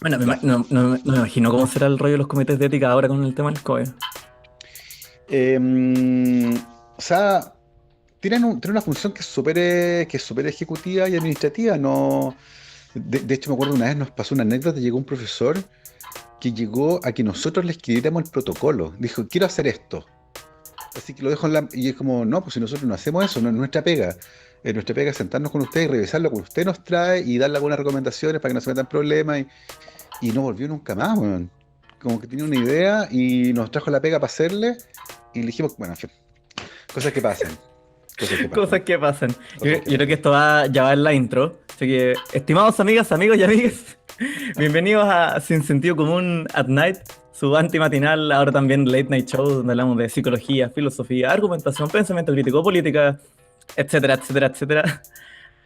Bueno, Las, no me imagino cómo será el rollo de los comités de ética ahora con el tema del COVID. o sea, tienen una función que es súper ejecutiva y administrativa. No, de hecho, me acuerdo una vez nos pasó una anécdota, llegó un profesor que llegó a que nosotros le escribiéramos el protocolo. Dijo, quiero hacer esto. Así que lo dejo en la... Y es como, no, pues si nosotros no hacemos eso, no es nuestra pega. Nuestra pega es sentarnos con usted y revisar lo que usted nos trae y darle algunas recomendaciones para que no se metan problemas. Y no volvió nunca más, weón. Como que tenía una idea y nos trajo la pega para hacerle y le dijimos, bueno, en fin, cosas que pasan, cosas que Cosas pasan, que pasan. cosas que Yo creo que pasan. esto ya va en la intro. Así que, estimados amigas, amigos y amigas, bienvenidos a Sin Sentido Común at Night, su antimatinal, ahora también late night show, donde hablamos de psicología, filosofía, argumentación, pensamiento crítico, política, etcétera, etcétera, etcétera.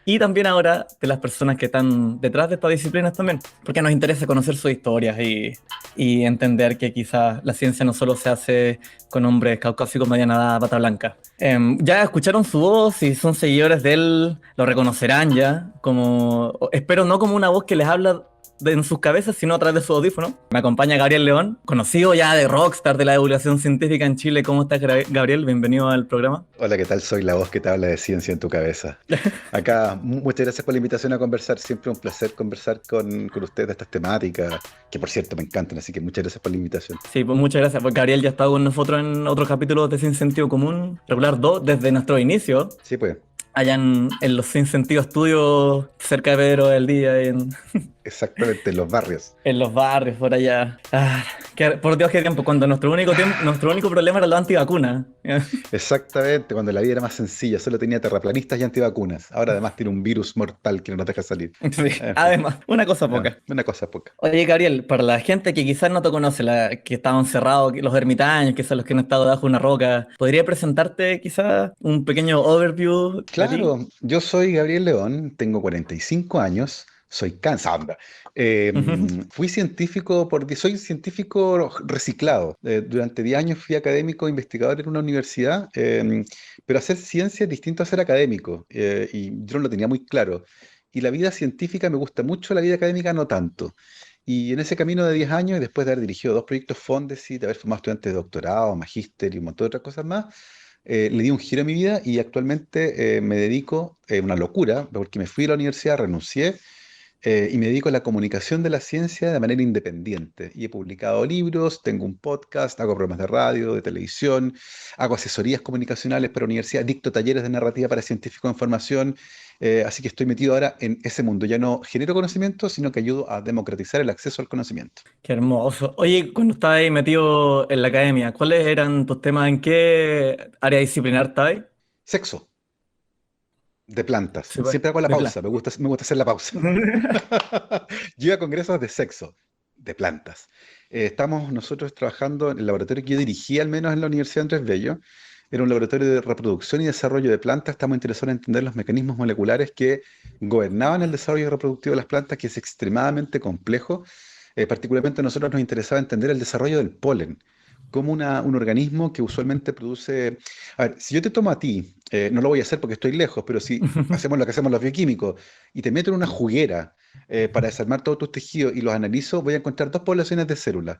Y también ahora de las personas que están detrás de estas disciplinas también, porque nos interesa conocer sus historias y entender que quizás la ciencia no solo se hace con hombres caucásicos mediana edad, bata blanca. Ya escucharon su voz y son seguidores de él, lo reconocerán ya, como, espero no como una voz que les habla en sus cabezas, sino a través de su audífono. Me acompaña Gabriel León, conocido ya de rockstar de la divulgación científica en Chile. ¿Cómo estás, Gabriel? Bienvenido al programa. Hola, ¿qué tal? Soy la voz que te habla de ciencia en tu cabeza. Acá, muchas gracias por la invitación a conversar. Siempre un placer conversar con ustedes de estas temáticas, que por cierto me encantan, así que muchas gracias por la invitación. Sí, pues muchas gracias. Pues Gabriel ya ha estado con nosotros en otros capítulos de Sin Sentido Común, regular 2 desde nuestro inicio, Sí, pues, allá en los Sin Sentido Estudios, cerca de Pedro del Día, exactamente, los barrios. en los barrios, por allá. Por Dios, qué tiempo, cuando nuestro único problema era la antivacuna. Exactamente, cuando la vida era más sencilla, solo tenía terraplanistas y antivacunas. Ahora además tiene un virus mortal que no nos deja salir. Sí, En fin, además, una cosa poca. una cosa poca. Oye, Gabriel, para la gente que quizás no te conoce, que estaban encerrados, los ermitaños, quizás los que han estado debajo de una roca, ¿podría presentarte quizás un pequeño overview de ti? Claro, yo soy Gabriel León, tengo 45 años, soy cansado. Fui científico soy científico reciclado. Durante 10 años fui académico investigador en una universidad, pero hacer ciencia es distinto a ser académico, y yo no lo tenía muy claro. Y la vida científica me gusta mucho, la vida académica no tanto. Y en ese camino de 10 años, y después de haber dirigido dos proyectos Fondesit, de haber formado estudiantes de doctorado, magíster y un montón de otras cosas más, le di un giro a mi vida y actualmente me dedico, una locura, porque me fui a la universidad, renuncié, y me dedico a la comunicación de la ciencia de manera independiente. Y he publicado libros, tengo un podcast, hago programas de radio, de televisión, hago asesorías comunicacionales para universidades, dicto talleres de narrativa para científicos de información. Así que estoy metido ahora en ese mundo. Ya no genero conocimiento, sino que ayudo a democratizar el acceso al conocimiento. Qué hermoso. Oye, cuando estabas ahí metido en la academia, ¿cuáles eran tus temas? ¿En qué área disciplinar estabas ahí? Sexo, de plantas. Sí, pues, Siempre hago la de plan. pausa, me gusta hacer la pausa. Yo iba a congresos de sexo, de plantas. Estamos nosotros trabajando en el laboratorio que yo dirigí, al menos en la Universidad Andrés Bello. Era un laboratorio de reproducción y desarrollo de plantas. Estamos interesados en entender los mecanismos moleculares que gobernaban el desarrollo reproductivo de las plantas, que es extremadamente complejo. Particularmente a nosotros nos interesaba entender el desarrollo del polen, como un organismo que usualmente produce... A ver, si yo te tomo a ti, no lo voy a hacer porque estoy lejos, pero si hacemos lo que hacemos los bioquímicos y te meto en una juguera para desarmar todos tus tejidos y los analizo, voy a encontrar dos poblaciones de células.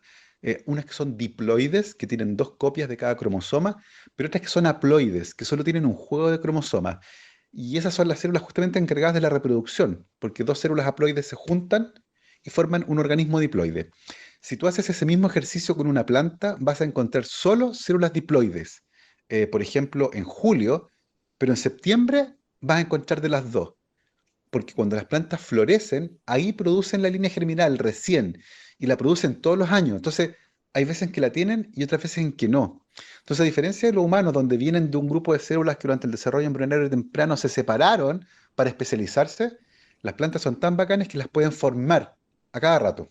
Unas que son diploides, que tienen dos copias de cada cromosoma, pero otras que son haploides, que solo tienen un juego de cromosomas. Y esas son las células justamente encargadas de la reproducción, porque dos células haploides se juntan y forman un organismo diploide. Si tú haces ese mismo ejercicio con una planta, vas a encontrar solo células diploides. Por ejemplo, en julio, pero en septiembre vas a encontrar de las dos, porque cuando las plantas florecen, ahí producen la línea germinal recién y la producen todos los años. Entonces, hay veces en que la tienen y otras veces en que no. Entonces, a diferencia de los humanos, donde vienen de un grupo de células que durante el desarrollo embrionario temprano se separaron para especializarse, las plantas son tan bacanas que las pueden formar a cada rato.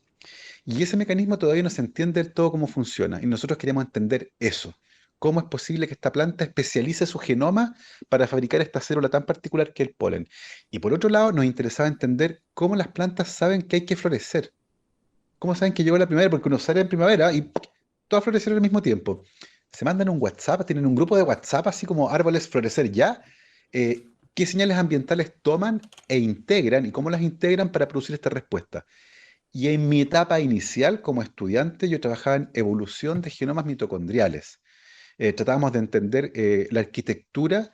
Y ese mecanismo todavía no se entiende del todo cómo funciona. Y nosotros queremos entender eso. ¿Cómo es posible que esta planta especialice su genoma para fabricar esta célula tan particular que es el polen? Y por otro lado, nos interesaba entender cómo las plantas saben que hay que florecer. ¿Cómo saben que llegó la primavera? Porque uno sale en primavera y todas florecieron al mismo tiempo. Se mandan un WhatsApp, tienen un grupo de WhatsApp, así como árboles florecer ya. ¿Qué señales ambientales toman e integran y cómo las integran para producir esta respuesta? Y en mi etapa inicial como estudiante yo trabajaba en evolución de genomas mitocondriales. Tratábamos de entender la arquitectura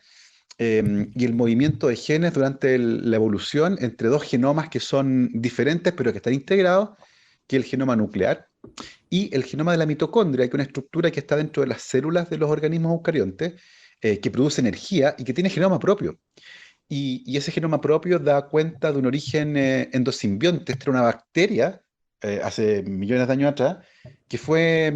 y el movimiento de genes durante la evolución entre dos genomas que son diferentes pero que están integrados, que es el genoma nuclear y el genoma de la mitocondria, que es una estructura que está dentro de las células de los organismos eucariontes, que produce energía y que tiene genoma propio. Y ese genoma propio da cuenta de un origen endosimbionte. Esta era una bacteria hace millones de años atrás que fue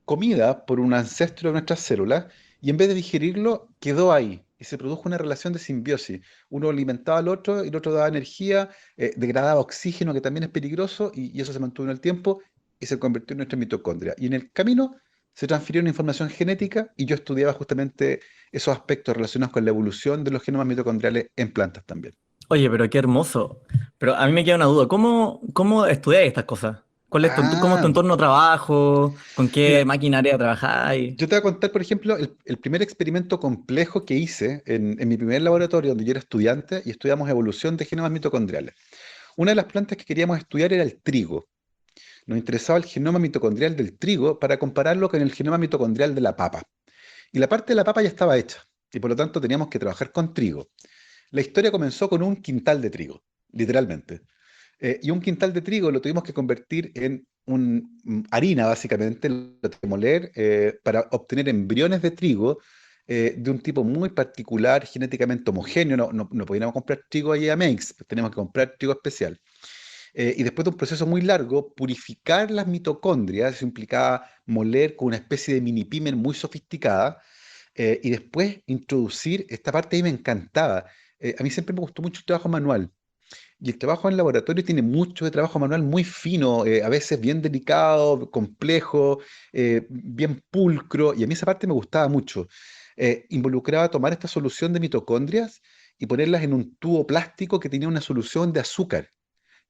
comida por un ancestro de nuestras células y en vez de digerirlo quedó ahí y se produjo una relación de simbiosis. Uno alimentaba al otro y el otro daba energía, degradaba oxígeno que también es peligroso y eso se mantuvo en el tiempo y se convirtió en nuestra mitocondria. Y en el camino se transfirió una información genética y yo estudiaba justamente esos aspectos relacionados con la evolución de los genomas mitocondriales en plantas también. Oye, pero qué hermoso. Pero a mí me queda una duda. ¿Cómo estudias estas cosas? ¿Cómo es tu Ah, entorno de trabajo? ¿Con qué mira, maquinaria trabajáis? yo te voy a contar, por ejemplo, el primer experimento complejo que hice en mi primer laboratorio, donde yo era estudiante y estudiamos evolución de genomas mitocondriales. Una de las plantas que queríamos estudiar era el trigo. Nos interesaba el genoma mitocondrial del trigo para compararlo con el genoma mitocondrial de la papa. Y la parte de la papa ya estaba hecha, y por lo tanto teníamos que trabajar con trigo. La historia comenzó con un quintal de trigo, literalmente. Y un quintal de trigo lo tuvimos que convertir en harina, básicamente, lo tuvimos que moler para obtener embriones de trigo de un tipo muy particular, genéticamente homogéneo. No podíamos comprar trigo ahí a Meix, teníamos que comprar trigo especial. Y después de un proceso muy largo, purificar las mitocondrias, eso implicaba moler con una especie de mini pimer muy sofisticada, y después introducir, esta parte ahí me encantaba. A mí siempre me gustó mucho el trabajo manual. Y el trabajo en laboratorio tiene mucho de trabajo manual muy fino, a veces bien delicado, complejo, bien pulcro, y a mí esa parte me gustaba mucho. Involucraba tomar esta solución de mitocondrias y ponerlas en un tubo plástico que tenía una solución de azúcar,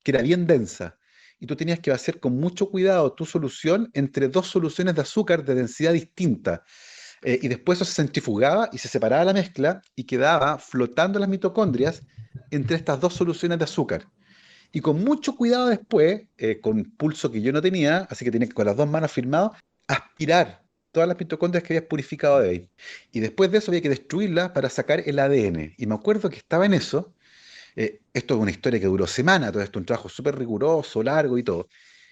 que era bien densa. Y tú tenías que hacer con mucho cuidado tu solución entre dos soluciones de azúcar de densidad distinta. Y después eso se centrifugaba y se separaba la mezcla y quedaba flotando las mitocondrias entre estas dos soluciones de azúcar. Y con mucho cuidado después, con pulso que yo no tenía, así que tenía que con las dos manos firmado, aspirar todas las mitocondrias que habías purificado de ahí. Y después de eso había que destruirlas para sacar el ADN. Y me acuerdo que estaba en eso. Esto es una historia que duró semanas, todo esto, un trabajo súper riguroso, largo y todo.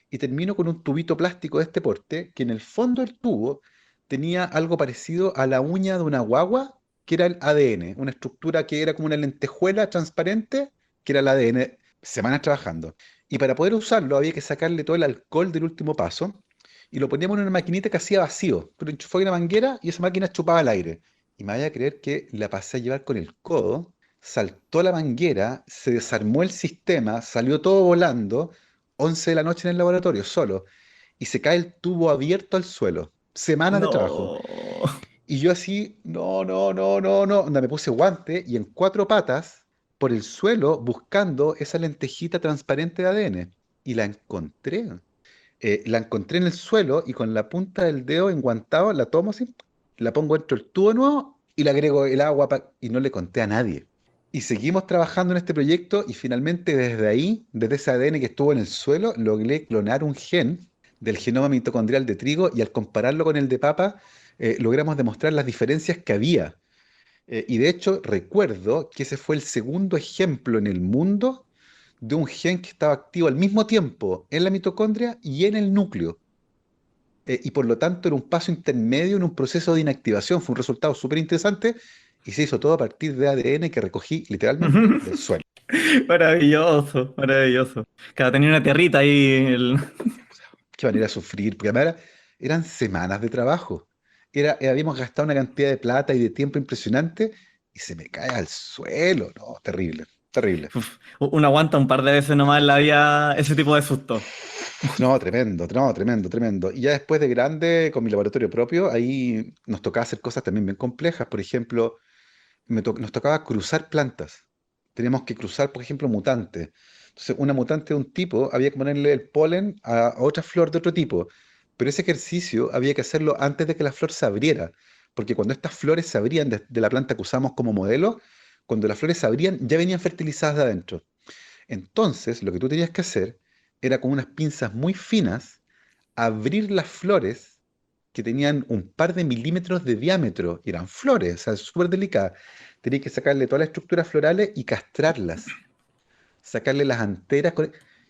Y termino con un tubito plástico de este porte, que en el fondo del tubo tenía algo parecido a la uña de una guagua, que era el ADN, una estructura que era como una lentejuela transparente, que era el ADN, semanas trabajando. Y para poder usarlo había que sacarle todo el alcohol del último paso y lo poníamos en una maquinita que hacía vacío. Tú lo enchufabas en una manguera y esa máquina chupaba el aire. Y me vaya a creer que la pasé a llevar con el codo, saltó la manguera, se desarmó el sistema, salió todo volando, 11 de la noche en el laboratorio, solo, y se cae el tubo abierto al suelo. Semanas de trabajo. No. Y yo así, no, no, no, no, no. Onda, me puse guante y en cuatro patas por el suelo buscando esa lentejita transparente de ADN. Y la encontré. La encontré en el suelo y con la punta del dedo enguantado la tomo así, la pongo dentro del tubo nuevo y le agrego el agua y no le conté a nadie. Y seguimos trabajando en este proyecto y finalmente desde ahí, desde ese ADN que estuvo en el suelo, logré clonar un gen del genoma mitocondrial de trigo y al compararlo con el de papa, logramos demostrar las diferencias que había. Y de hecho, recuerdo que ese fue el segundo ejemplo en el mundo de un gen que estaba activo al mismo tiempo en la mitocondria y en el núcleo. Y por lo tanto era un paso intermedio en un proceso de inactivación. Fue un resultado súper interesante y se hizo todo a partir de ADN que recogí literalmente del suelo. Maravilloso, maravilloso. Cada tenía una tierrita ahí. Qué manera de sufrir, porque además eran semanas de trabajo. Habíamos gastado una cantidad de plata y de tiempo impresionante y se me cae al suelo. No, terrible, terrible. Uf, uno aguanta un par de veces nomás en la vida ese tipo de susto. No, tremendo, no, tremendo, tremendo. Y ya después de grande, con mi laboratorio propio, ahí nos tocaba hacer cosas también bien complejas. Por ejemplo, nos tocaba cruzar plantas. Teníamos que cruzar, por ejemplo, mutantes. Entonces, una mutante de un tipo, había que ponerle el polen a otra flor de otro tipo. Pero ese ejercicio había que hacerlo antes de que la flor se abriera. Porque cuando estas flores se abrían de la planta que usamos como modelo, cuando las flores se abrían, ya venían fertilizadas de adentro. Entonces, lo que tú tenías que hacer era con unas pinzas muy finas abrir las flores que tenían un par de milímetros de diámetro, y eran flores, o sea, súper delicadas. Tenía que sacarle todas las estructuras florales y castrarlas, sacarle las anteras.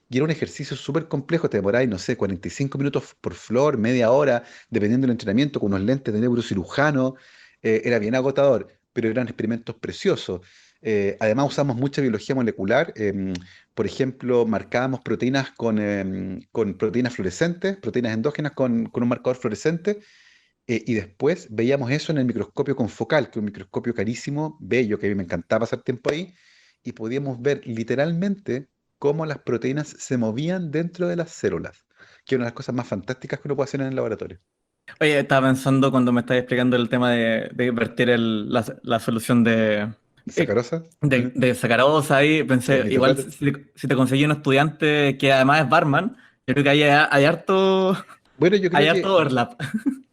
Y era un ejercicio súper complejo, te demoráis, no sé, 45 minutos por flor, media hora, dependiendo del entrenamiento, con unos lentes de neurocirujano. Era bien agotador, pero eran experimentos preciosos. Además, usamos mucha biología molecular. Por ejemplo, marcábamos proteínas con proteínas fluorescentes, proteínas endógenas con un marcador fluorescente, y después veíamos eso en el microscopio confocal, que es un microscopio carísimo, bello, que a mí me encantaba pasar tiempo ahí, y podíamos ver literalmente cómo las proteínas se movían dentro de las células, que es una de las cosas más fantásticas que uno puede hacer en el laboratorio. Oye, estaba pensando cuando me estabas explicando el tema de vertir la solución ¿Sacarosa? de sacarosa ahí, pensé, igual Nitrato. si te conseguí un estudiante que además es barman, yo creo que ahí hay harto, Bueno, yo hay creo harto que overlap.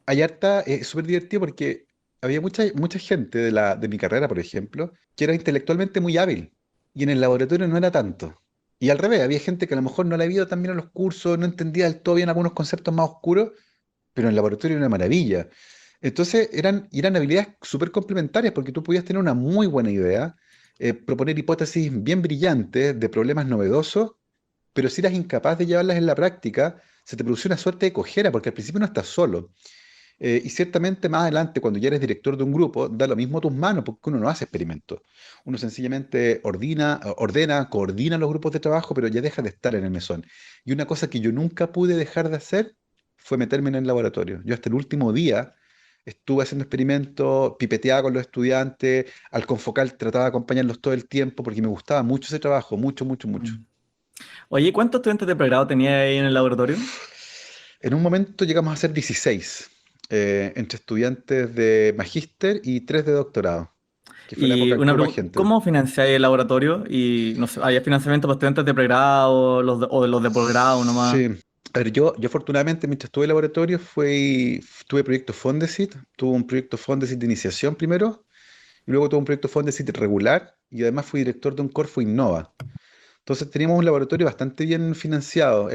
hay harta, es súper divertido porque había mucha gente de mi carrera, por ejemplo, que era intelectualmente muy hábil y en el laboratorio no era tanto. Y al revés, había gente que a lo mejor no la había ido tan bien en los cursos, no entendía del todo bien algunos conceptos más oscuros, pero en el laboratorio era una maravilla. Entonces eran habilidades súper complementarias porque tú podías tener una muy buena idea, proponer hipótesis bien brillantes de problemas novedosos, pero si eras incapaz de llevarlas en la práctica, se te produce una suerte de cojera porque al principio no estás solo. Y ciertamente más adelante, cuando ya eres director de un grupo, da lo mismo a tus manos, porque uno no hace experimentos. Uno sencillamente ordena, coordina los grupos de trabajo, pero ya deja de estar en el mesón. Y una cosa que yo nunca pude dejar de hacer fue meterme en el laboratorio. Yo hasta el último día estuve haciendo experimentos, pipeteaba con los estudiantes, al Confocal trataba de acompañarlos todo el tiempo, porque me gustaba mucho ese trabajo, mucho, mucho, mucho. Mm. Oye, ¿cuántos estudiantes de pregrado tenía ahí en el laboratorio? En un momento llegamos a ser 16, entre estudiantes de magíster y 3 de doctorado, que fue la Y época del una puro pregunta, agente. ¿cómo financiáis el laboratorio? Y no sé, ¿hay financiamiento para estudiantes de pregrado o de los de posgrado nomás? Sí. A ver, yo afortunadamente mientras estuve en el laboratorio tuve proyectos Fondesit, tuve un proyecto Fondesit de iniciación primero, y luego tuve un proyecto Fondesit regular, y además fui director de un Corfo Innova. Entonces teníamos un laboratorio bastante bien financiado,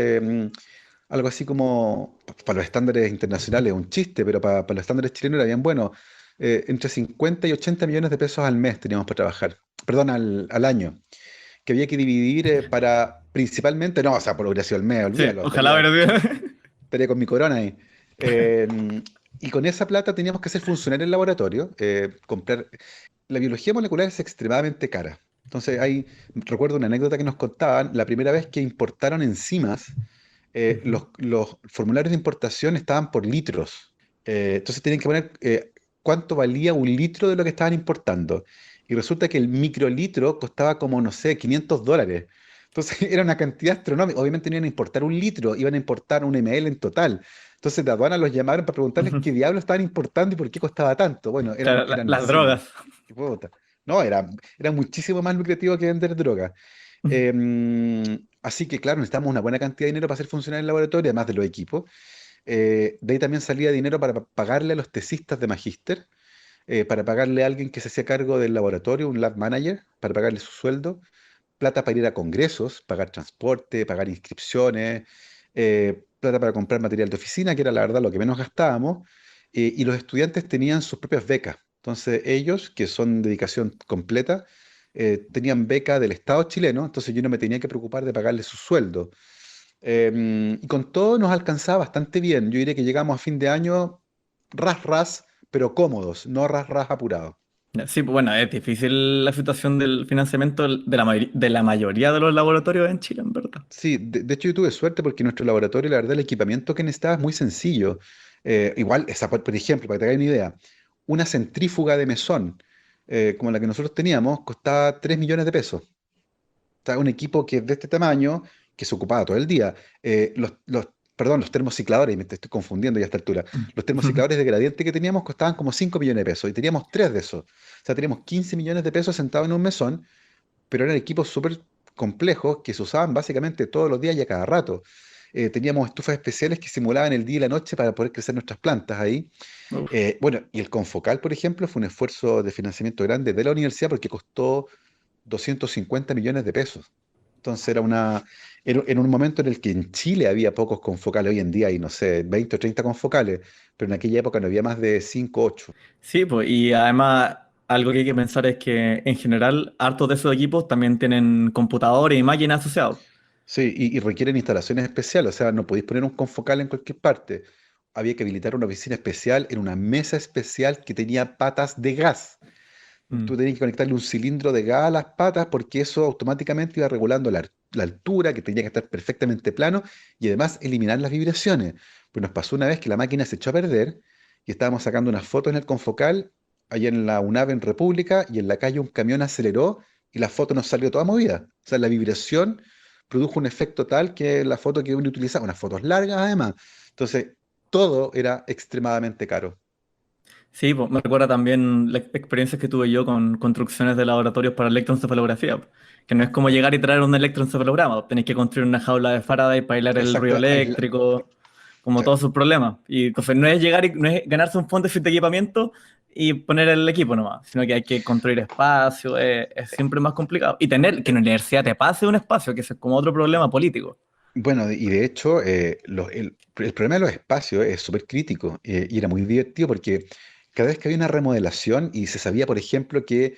algo así como, para los estándares internacionales, un chiste, pero para los estándares chilenos era bien bueno. Entre 50 y 80 millones de pesos al mes teníamos para trabajar, perdón, al año, que había que dividir para principalmente, no, o sea, por hubiera sido al mes, Sí, olvídalo, ojalá estaría, hubiera sido. estaría con mi corona ahí. Y con esa plata teníamos que hacer funcionar el laboratorio, comprar. La biología molecular es extremadamente cara. Entonces, recuerdo una anécdota que nos contaban, la primera vez que importaron enzimas, Ujú. los formularios de importación estaban por litros. Entonces, tenían que poner cuánto valía un litro de lo que estaban importando. Y resulta que el microlitro costaba como, no sé, $500. Entonces, era una cantidad astronómica. Obviamente no iban a importar un litro, iban a importar un ml en total. Entonces, de aduana los llamaron para preguntarles qué diablos estaban importando y por qué costaba tanto. Bueno, Claro, eran las enzimas. drogas. Puta. No, era muchísimo más lucrativo que vender droga. Así que, claro, necesitamos una buena cantidad de dinero para hacer funcionar el laboratorio, además de los equipos. De ahí también salía dinero para pagarle a los tesistas de magíster, para pagarle a alguien que se hacía cargo del laboratorio, un lab manager, para pagarle su sueldo, plata para ir a congresos, pagar transporte, pagar inscripciones, plata para comprar material de oficina, que era la verdad lo que menos gastábamos, y los estudiantes tenían sus propias becas. Entonces ellos, que son dedicación completa, tenían beca del Estado chileno, entonces yo no me tenía que preocupar de pagarles su sueldo. Y con todo nos alcanzaba bastante bien. Yo diría que llegamos a fin de año ras, pero cómodos, no ras apurados. Ya, sí, pues bueno, es difícil la situación del financiamiento de la mayoría de los laboratorios en Chile, en verdad. Sí, de hecho yo tuve suerte porque nuestro laboratorio, la verdad, el equipamiento que necesitaba es muy sencillo. Igual, por ejemplo, para que te hagas una idea, una centrífuga de mesón, como la que nosotros teníamos, costaba 3 millones de pesos. O sea, un equipo que es de este tamaño, que se ocupaba todo el día. Perdón, los termocicladores, me te estoy confundiendo ya a esta altura. Los termocicladores de gradiente que teníamos costaban como 5 millones de pesos y teníamos tres de esos. O sea, teníamos 15 millones de pesos sentados en un mesón, pero eran equipos súper complejos que se usaban básicamente todos los días y a cada rato. Teníamos estufas especiales que simulaban el día y la noche para poder crecer nuestras plantas ahí. Uf. Bueno, y el Confocal, por ejemplo, fue un esfuerzo de financiamiento grande de la universidad porque costó 250 millones de pesos. Entonces era un momento en el que en Chile había pocos confocales, hoy en día hay, no sé, 20 o 30 confocales, pero en aquella época no había más de 5 o 8. Sí, pues, y además algo que hay que pensar es que en general hartos de esos equipos también tienen computadores y máquinas asociados. Sí, y requieren instalaciones especiales, o sea, no podéis poner un confocal en cualquier parte. Había que habilitar una oficina especial en una mesa especial que tenía patas de gas. Mm. Tú tenías que conectarle un cilindro de gas a las patas porque eso automáticamente iba regulando la altura, que tenía que estar perfectamente plano y además eliminar las vibraciones. Pues nos pasó una vez que la máquina se echó a perder y estábamos sacando unas fotos en el Confocal, allá en la UNAV en República, y en la calle un camión aceleró y la foto nos salió toda movida. O sea, la vibración produjo un efecto tal que la foto que uno utilizaba, unas fotos largas además. Entonces, todo era extremadamente caro. Sí, pues, me recuerda también las experiencias que tuve yo con construcciones de laboratorios para electroencefalografía, pues, que no es como llegar y traer un electroencefalograma, pues, tenéis que construir una jaula de Faraday para aislar el ruido Exacto. eléctrico, como todos sus problemas. Y entonces no es llegar y no es ganarse un fondo de equipamiento y poner el equipo nomás, sino que hay que construir espacio, es siempre más complicado. Y tener que la universidad te pase un espacio, que ese es como otro problema político. Bueno, y de hecho, el problema de los espacios es súper crítico y era muy divertido porque cada vez que había una remodelación y se sabía, por ejemplo, que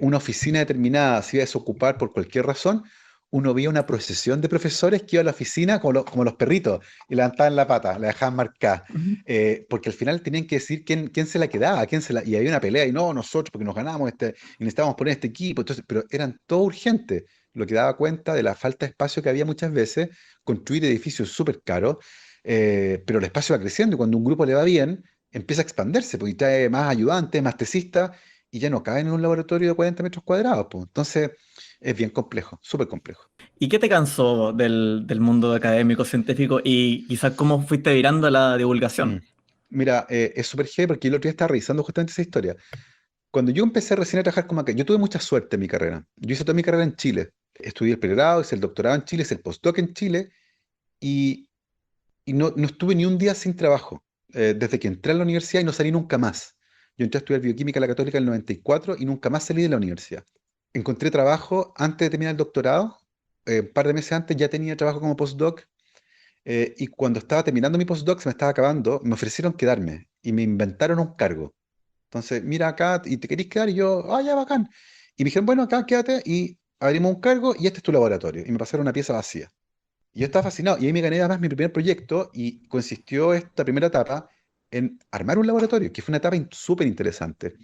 una oficina determinada se iba a desocupar por cualquier razón, uno veía una procesión de profesores que iban a la oficina como los perritos y levantaban la pata, la dejaban marcada, Ujú. porque al final tenían que decir quién se la quedaba, y había una pelea y no, nosotros, porque nos ganamos y necesitábamos poner este equipo, entonces, pero eran todo urgentes, lo que daba cuenta de la falta de espacio que había muchas veces construir edificios súper caros, pero el espacio va creciendo y cuando un grupo le va bien, empieza a expandirse, pues, y trae más ayudantes, más tesistas, y ya no caben en un laboratorio de 40 metros cuadrados, pues. Entonces, es bien complejo, súper complejo. ¿Y qué te cansó del mundo académico, científico y quizás cómo fuiste virando a la Mm. divulgación? Mira, es súper heavy porque el otro día estaba revisando justamente esa historia. Cuando yo empecé recién a trabajar como acá, yo tuve mucha suerte en mi carrera. Yo hice toda mi carrera en Chile. Estudié el pregrado, hice el doctorado en Chile, hice el postdoc en Chile, y, y no estuve ni un día sin trabajo, desde que entré a la universidad y no salí nunca más. Yo entré a estudiar bioquímica en la Católica en el 94 y nunca más salí de la universidad. Encontré trabajo antes de terminar el doctorado, un par de meses antes ya tenía trabajo como postdoc, y cuando estaba terminando mi postdoc, se me estaba acabando, me ofrecieron quedarme y me inventaron un cargo. Entonces, mira acá, ¿y te querés quedar? Y yo, ya, bacán. Y me dijeron, bueno, acá quédate y abrimos un cargo y este es tu laboratorio. Y me pasaron una pieza vacía. Y yo estaba fascinado. Y ahí me gané además mi primer proyecto y consistió esta primera etapa en armar un laboratorio, que fue una etapa súper interesante.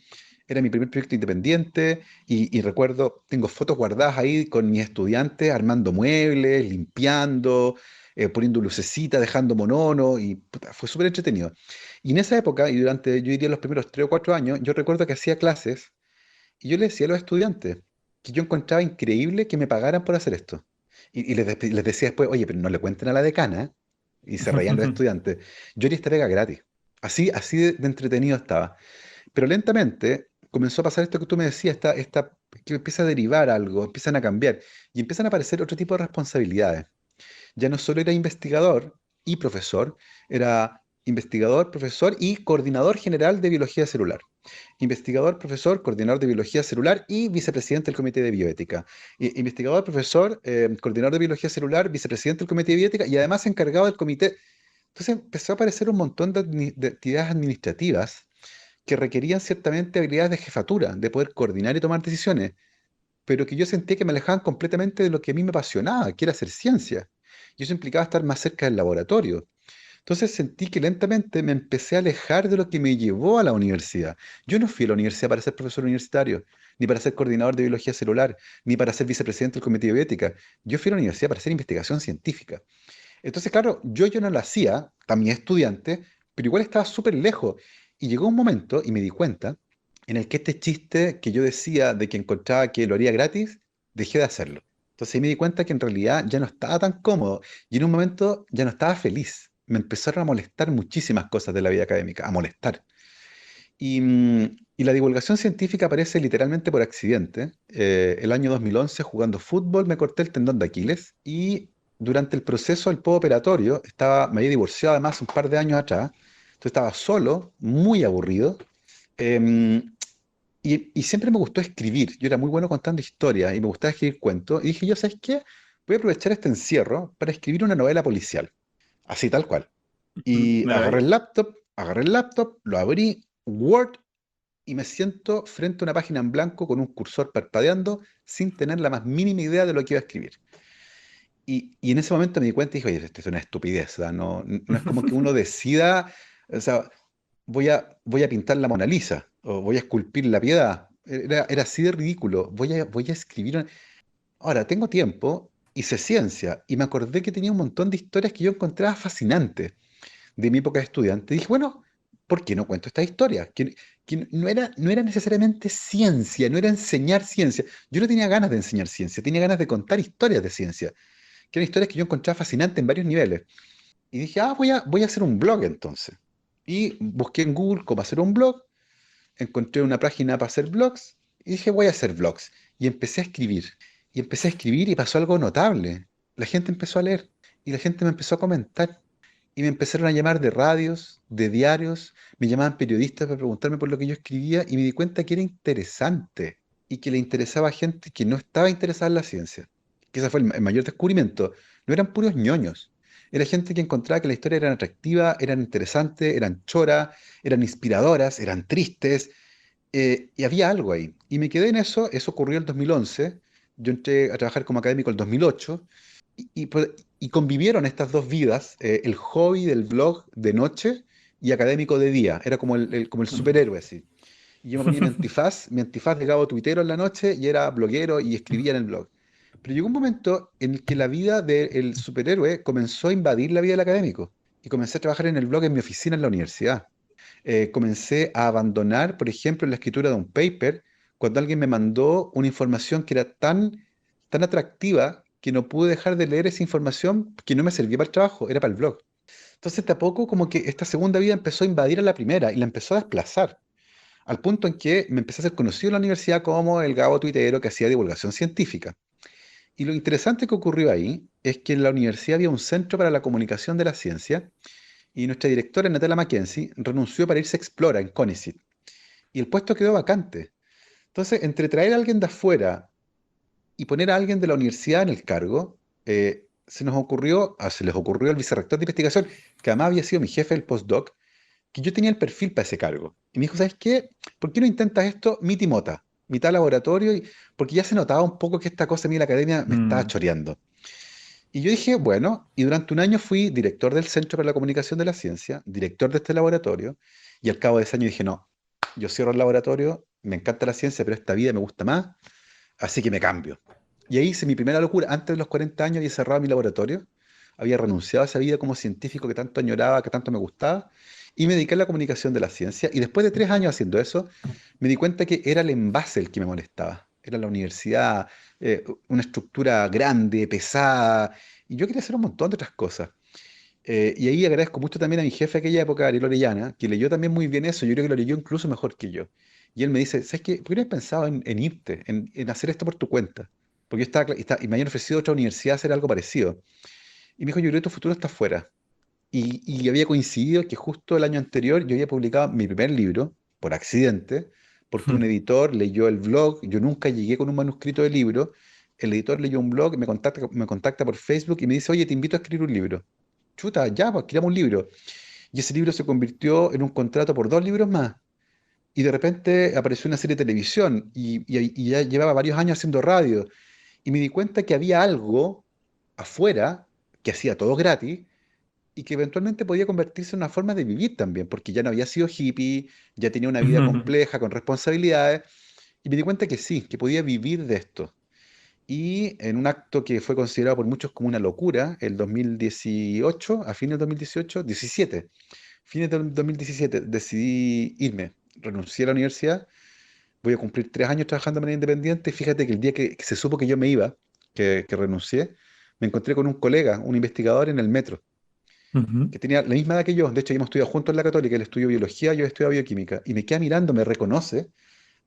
Era mi primer proyecto independiente y recuerdo, tengo fotos guardadas ahí con mis estudiantes armando muebles, limpiando, poniendo lucecita, dejando monono y puta, fue súper entretenido. Y en esa época, y durante, yo diría los primeros 3 o 4 años, yo recuerdo que hacía clases y yo le decía a los estudiantes que yo encontraba increíble que me pagaran por hacer esto. Y les decía después, oye, pero no le cuenten a la decana, ¿eh? Y se reían los estudiantes. Yo haría esta pega gratis. Así de entretenido estaba. Pero lentamente comenzó a pasar esto que tú me decías, que empieza a derivar algo, empiezan a cambiar y empiezan a aparecer otro tipo de responsabilidades. Ya no solo era investigador y profesor, era investigador, profesor y coordinador general de biología celular. Investigador, profesor, coordinador de biología celular y vicepresidente del comité de bioética. Investigador, profesor, coordinador de biología celular, vicepresidente del comité de bioética y además encargado del comité. Entonces empezó a aparecer un montón de actividades administrativas que requerían ciertamente habilidades de jefatura, de poder coordinar y tomar decisiones, pero que yo sentía que me alejaban completamente de lo que a mí me apasionaba, que era hacer ciencia. Y eso implicaba estar más cerca del laboratorio. Entonces sentí que lentamente me empecé a alejar de lo que me llevó a la universidad. Yo no fui a la universidad para ser profesor universitario, ni para ser coordinador de biología celular, ni para ser vicepresidente del comité de bioética. Yo fui a la universidad para hacer investigación científica. Entonces, claro, yo no lo hacía, también estudiante, pero igual estaba súper lejos. Y llegó un momento, y me di cuenta, en el que este chiste que yo decía de que encontraba que lo haría gratis, dejé de hacerlo. Entonces ahí me di cuenta que en realidad ya no estaba tan cómodo y en un momento ya no estaba feliz. Me empezaron a molestar muchísimas cosas de la vida académica, a molestar. Y la divulgación científica aparece literalmente por accidente. El año 2011, jugando fútbol, me corté el tendón de Aquiles y durante el proceso del postoperatorio me había divorciado además un par de años atrás. Entonces estaba solo, muy aburrido. em, y siempre me gustó escribir. Yo era muy bueno contando historias y me gustaba escribir cuentos. Y dije, yo, ¿sabes qué? voy a aprovechar este encierro para escribir una novela policial, así tal cual. Y Mira, agarré el laptop, lo abrí, Word, y me siento frente a una página en blanco con un cursor parpadeando sin tener la más mínima idea de lo que iba a escribir. Y en ese momento me di cuenta y dije, oye, esto es una estupidez, ¿verdad? No, no es como que uno decida, o sea, voy a pintar la Mona Lisa o voy a esculpir la Piedad. Era así de ridículo. Voy a escribir. Ahora, tengo tiempo, hice ciencia y me acordé que tenía un montón de historias que yo encontraba fascinantes de mi época de estudiante. Dije, bueno, ¿por qué no cuento esta historia? Que no era necesariamente ciencia, no era enseñar ciencia. Yo no tenía ganas de enseñar ciencia, tenía ganas de contar historias de ciencia, que eran historias que yo encontraba fascinantes en varios niveles. Y dije, voy a hacer un blog entonces. Y busqué en Google cómo hacer un blog, encontré una página para hacer blogs y dije, voy a hacer blogs. Y empecé a escribir. Y empecé a escribir y pasó algo notable. La gente empezó a leer y la gente me empezó a comentar. Y me empezaron a llamar de radios, de diarios, me llamaban periodistas para preguntarme por lo que yo escribía y me di cuenta que era interesante y que le interesaba a gente que no estaba interesada en la ciencia. Que ese fue el mayor descubrimiento. No eran puros ñoños. Era gente que encontraba que la historia era atractiva, eran interesantes, eran choras, eran inspiradoras, eran tristes, y había algo ahí. Y me quedé en eso ocurrió en el 2011. Yo entré a trabajar como académico en el 2008 y convivieron estas dos vidas, el hobby del blog de noche y académico de día. Era como el superhéroe, así. Y yo me ponía mi antifaz de cabo tuitero en la noche y era bloguero y escribía en el blog. Pero llegó un momento en el que la vida del superhéroe comenzó a invadir la vida del académico. Y comencé a trabajar en el blog en mi oficina en la universidad. Comencé a abandonar, por ejemplo, la escritura de un paper cuando alguien me mandó una información que era tan atractiva que no pude dejar de leer esa información que no me servía para el trabajo, era para el blog. Entonces, de a poco, como que esta segunda vida empezó a invadir a la primera y la empezó a desplazar, al punto en que me empecé a ser conocido en la universidad como el gabo tuitero que hacía divulgación científica. Y lo interesante que ocurrió ahí es que en la universidad había un centro para la comunicación de la ciencia y nuestra directora, Natalia Mackenzie, renunció para irse a Explora en CONICET y el puesto quedó vacante. Entonces, entre traer a alguien de afuera y poner a alguien de la universidad en el cargo, se les ocurrió al vicerrector de investigación, que además había sido mi jefe del postdoc, que yo tenía el perfil para ese cargo. Y me dijo, ¿sabes qué? ¿Por qué no intentas esto mitad y mota? Mitad laboratorio, porque ya se notaba un poco que esta cosa a mí en la academia me estaba mm, choreando. Y yo dije, bueno, y durante un año fui director del Centro para la Comunicación de la Ciencia, director de este laboratorio, y al cabo de ese año dije, no, yo cierro el laboratorio, me encanta la ciencia, pero esta vida me gusta más, así que me cambio. Y ahí hice mi primera locura. Antes de los 40 años había cerrado mi laboratorio, había renunciado a esa vida como científico que tanto añoraba, que tanto me gustaba, y me dediqué a la comunicación de la ciencia. Y después de 3 años haciendo eso, me di cuenta que era el envase el que me molestaba. Era la universidad, una estructura grande, pesada, y yo quería hacer un montón de otras cosas. Y ahí agradezco mucho también a mi jefe de aquella época, Ariel Orellana, que leyó también muy bien eso. Yo creo que lo leyó incluso mejor que yo. Y él me dice, ¿sabes qué? ¿Por qué no has pensado en irte, en hacer esto por tu cuenta? Porque yo y me habían ofrecido otra universidad hacer algo parecido. Y me dijo, yo creo que tu futuro está afuera. Y había coincidido que justo el año anterior yo había publicado mi primer libro, por accidente, porque un editor leyó el blog, yo nunca llegué con un manuscrito de libro, el editor leyó un blog, me contacta por Facebook y me dice, oye, te invito a escribir un libro. Chuta, ya, pues escribamos un libro. Y ese libro se convirtió en un contrato por 2 libros más. Y de repente apareció una serie de televisión y ya llevaba varios años haciendo radio. Y me di cuenta que había algo afuera que hacía todo gratis y que eventualmente podía convertirse en una forma de vivir también, porque ya no había sido hippie, ya tenía una vida compleja, con responsabilidades. Y me di cuenta que sí, que podía vivir de esto. Y en un acto que fue considerado por muchos como una locura, el 2018, a fines del 2018, 17, fines del 2017, decidí irme, renuncié a la universidad, voy a cumplir 3 años trabajando de manera independiente. Fíjate que el día que se supo que yo me iba, que renuncié, me encontré con un colega, un investigador en el metro, ujú. que tenía la misma edad que yo. De hecho, hemos estudiado juntos en la Católica, él estudió biología, yo estudiado bioquímica, y me queda mirando, me reconoce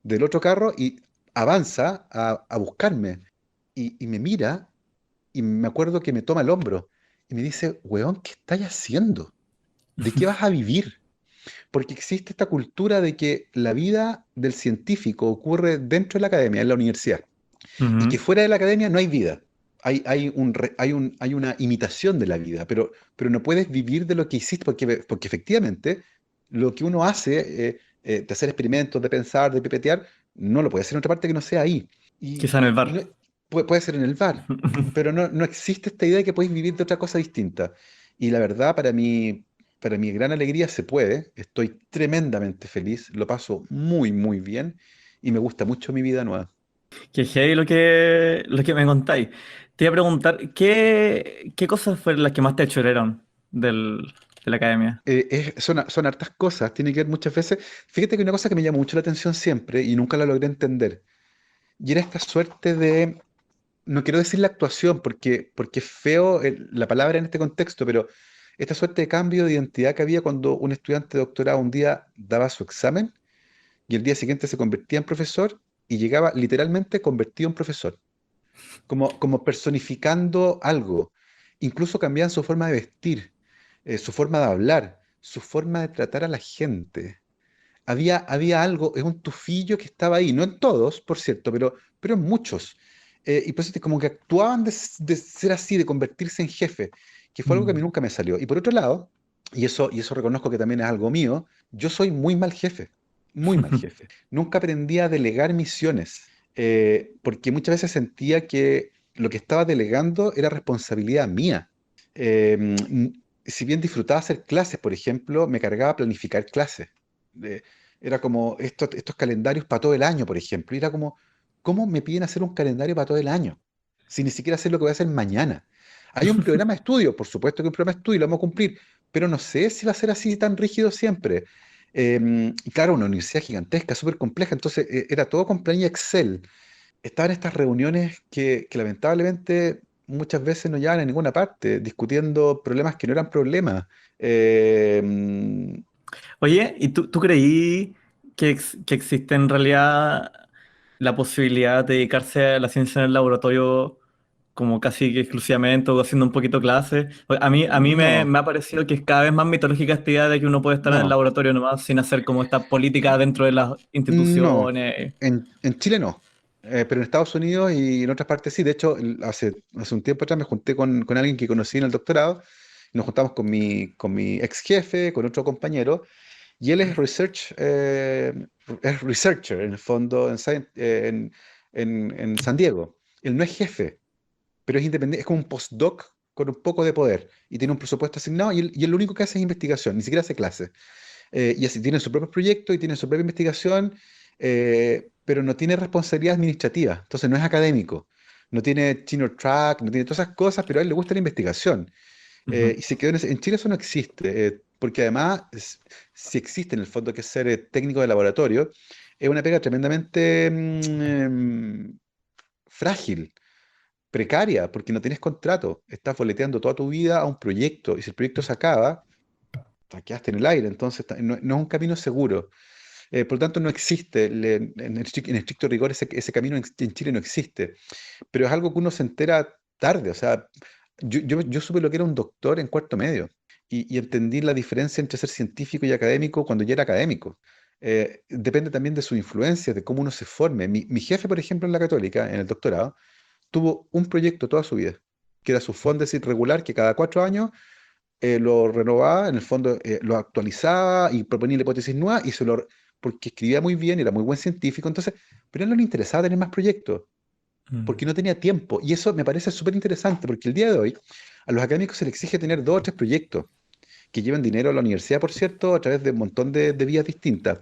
del otro carro y avanza a buscarme. Y me mira y me acuerdo que me toma el hombro y me dice, weón, ¿qué estás haciendo? ¿De qué vas a vivir? Porque existe esta cultura de que la vida del científico ocurre dentro de la academia, en la universidad, y que Ujú. fuera de la academia no hay vida. hay una imitación de la vida, pero no puedes vivir de lo que hiciste, porque efectivamente lo que uno hace, de hacer experimentos, de pensar, de pipetear, no lo puede hacer en otra parte que no sea ahí. Quizá en el Y bar. puede ser en el bar, pero no existe esta idea de que puedes vivir de otra cosa distinta. Y la verdad, para mi gran alegría se puede. Estoy tremendamente feliz, lo paso muy, muy bien y me gusta mucho mi vida nueva. Qué heavy lo que me contáis. Te iba a preguntar, ¿qué cosas fueron las que más te choraron de la academia? Son hartas cosas, tiene que ver muchas veces. Fíjate que una cosa que me llamó mucho la atención siempre y nunca la logré entender, y era esta suerte de, no quiero decir la actuación porque es feo la palabra en este contexto, pero esta suerte de cambio de identidad que había cuando un estudiante de doctorado un día daba su examen y el día siguiente se convertía en profesor y llegaba literalmente convertido en profesor, como personificando algo. Incluso cambiaban su forma de vestir, su forma de hablar, su forma de tratar a la gente. Había algo, es un tufillo que estaba ahí, no en todos, por cierto, pero en muchos. Y pues como que actuaban de ser así, de convertirse en jefe, que fue algo que a mí Mm. nunca me salió. Y por otro lado, y eso reconozco que también es algo mío, yo soy muy mal jefe, muy mal jefe. Nunca aprendí a delegar misiones, porque muchas veces sentía que lo que estaba delegando era responsabilidad mía. Si bien disfrutaba hacer clases, por ejemplo, me cargaba planificar clases. Eh, Era como estos calendarios para todo el año, por ejemplo. Y era como, ¿cómo me piden hacer un calendario para todo el año? Si ni siquiera sé lo que voy a hacer mañana. Hay un programa de estudio, por supuesto que un programa de estudio y lo vamos a cumplir, pero no sé si va a ser así tan rígido siempre. Y claro, una universidad gigantesca, súper compleja, entonces era todo con planilla Excel. Estaba en estas reuniones que lamentablemente muchas veces no llegaban a ninguna parte, discutiendo problemas que no eran problemas. Eh, Oye, ¿y tú creí que existe en realidad la posibilidad de dedicarse a la ciencia en el laboratorio como casi que exclusivamente o haciendo un poquito clases? no, Me ha parecido que es cada vez más mitológica esta idea de que uno puede estar en el no. laboratorio nomás sin hacer como esta política dentro de las No, instituciones. en Chile no. Pero en Estados Unidos y en otras partes sí. De hecho, hace un tiempo atrás me junté con alguien que conocí en el doctorado. Nos juntamos con mi ex jefe, con otro compañero, y él es researcher en el fondo en San Diego. Él no es jefe, pero es independiente, es como un postdoc con un poco de poder y tiene un presupuesto asignado y él lo único que hace es investigación, ni siquiera hace clases. Y así tiene su propio proyecto y tiene su propia investigación, pero no tiene responsabilidad administrativa, entonces no es académico, no tiene tenure track, no tiene todas esas cosas, pero a él le gusta la investigación. Ujú. Y se quedó en Chile eso no existe, porque además, si existe en el fondo que es ser técnico de laboratorio, es una pega tremendamente frágil, precaria, porque no tienes contrato, estás boleteando toda tu vida a un proyecto, y si el proyecto se acaba, te quedaste en el aire, entonces no es un camino seguro. Por lo tanto, no existe, en estricto rigor, ese camino en Chile no existe, pero es algo que uno se entera tarde, o sea, yo supe lo que era un doctor en cuarto medio y entendí la diferencia entre ser científico y académico cuando ya era académico. Depende también de su influencia, de cómo uno se forme. Mi jefe, por ejemplo, en la Católica, en el doctorado, tuvo un proyecto toda su vida, que era su Fondesit regular, que cada 4 años lo renovaba, en el fondo lo actualizaba y proponía la hipótesis nueva porque escribía muy bien, era muy buen científico, entonces, pero a él no le interesaba tener más proyectos, Mm. porque no tenía tiempo. Y eso me parece súper interesante, porque el día de hoy a los académicos se les exige tener 2 o 3 proyectos, que llevan dinero a la universidad, por cierto, a través de un montón de vías distintas.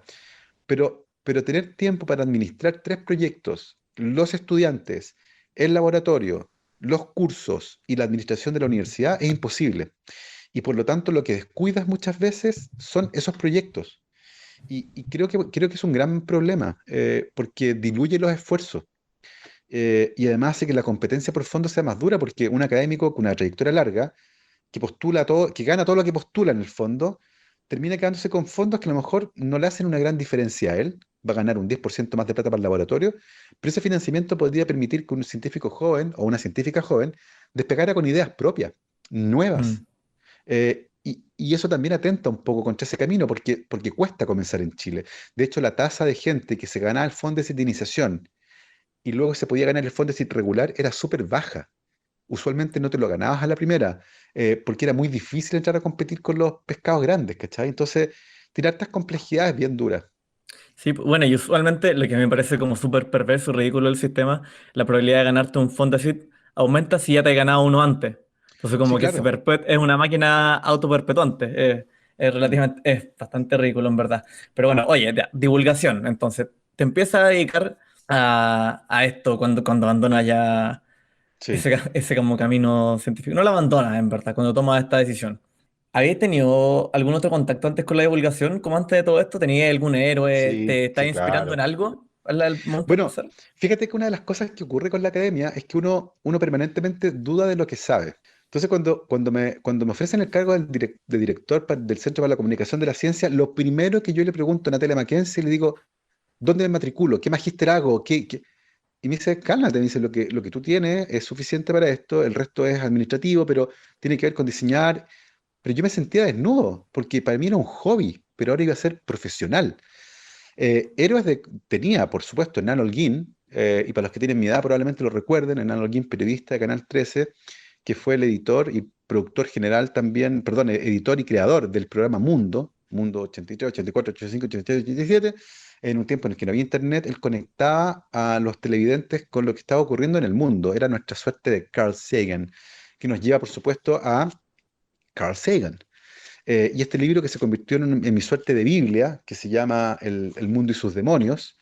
Pero tener tiempo para administrar 3 proyectos, los estudiantes, el laboratorio, los cursos y la administración de la universidad es imposible. Y por lo tanto, lo que descuidas muchas veces son esos proyectos. Y creo que es un gran problema, porque diluye los esfuerzos. Y además hace que la competencia por fondo sea más dura, porque un académico con una trayectoria larga, que postula todo, que gana todo lo que postula en el fondo, termina quedándose con fondos que a lo mejor no le hacen una gran diferencia a él. Va a ganar un 10% más de plata para el laboratorio, pero ese financiamiento podría permitir que un científico joven o una científica joven despegara con ideas propias, nuevas. Mm. Y eso también atenta un poco contra ese camino, porque cuesta comenzar en Chile. De hecho, la tasa de gente que se ganaba el fondo de iniciación y luego se podía ganar el fondo regular era súper baja. usualmente no te lo ganabas a la primera, porque era muy difícil entrar a competir con los pescados grandes, ¿cachai? Entonces, tirar estas complejidades bien duras. Sí, bueno, y usualmente lo que me parece como súper perverso y ridículo del sistema, la probabilidad de ganarte un Fondasit aumenta si ya te has ganado uno antes. Entonces Sí, como que claro. es una máquina autoperpetuante. Mm. Es bastante ridículo en verdad. Pero bueno, oye, ya, divulgación. Entonces, te empiezas a dedicar a esto cuando abandonas ya Sí, ese como camino científico. No lo abandonas, en verdad, cuando tomas esta decisión. ¿Habéis tenido algún otro contacto antes con la divulgación? ¿Como antes de todo esto? ¿Tenías algún héroe? ¿Te sí, estás sí, inspirando en claro. algo al momento de Bueno, empezar? fíjate que una de las cosas que ocurre con la academia es que uno permanentemente duda de lo que sabe. Entonces, cuando me ofrecen el cargo de director del Centro para la Comunicación de la Ciencia, lo primero que yo le pregunto a Natalia Mackenzie, le digo, ¿dónde me matriculo? ¿Qué magíster hago? Y me dice, cálmate, me dice, lo que tú tienes es suficiente para esto, el resto es administrativo, pero tiene que ver con diseñar. Pero yo me sentía desnudo, porque para mí era un hobby, pero ahora iba a ser profesional. Tenía, por supuesto, Enano Holguín, y para los que tienen mi edad probablemente lo recuerden, Enano Holguín, periodista de Canal 13, que fue el editor y productor general también, perdón, editor y creador del programa Mundo 83, 84, 85, 86, 87, en un tiempo en el que no había internet, él conectaba a los televidentes con lo que estaba ocurriendo en el mundo. Era nuestra suerte de Carl Sagan, que nos lleva, por supuesto, a Carl Sagan. Y este libro que se convirtió en mi suerte de Biblia, que se llama El mundo y sus demonios,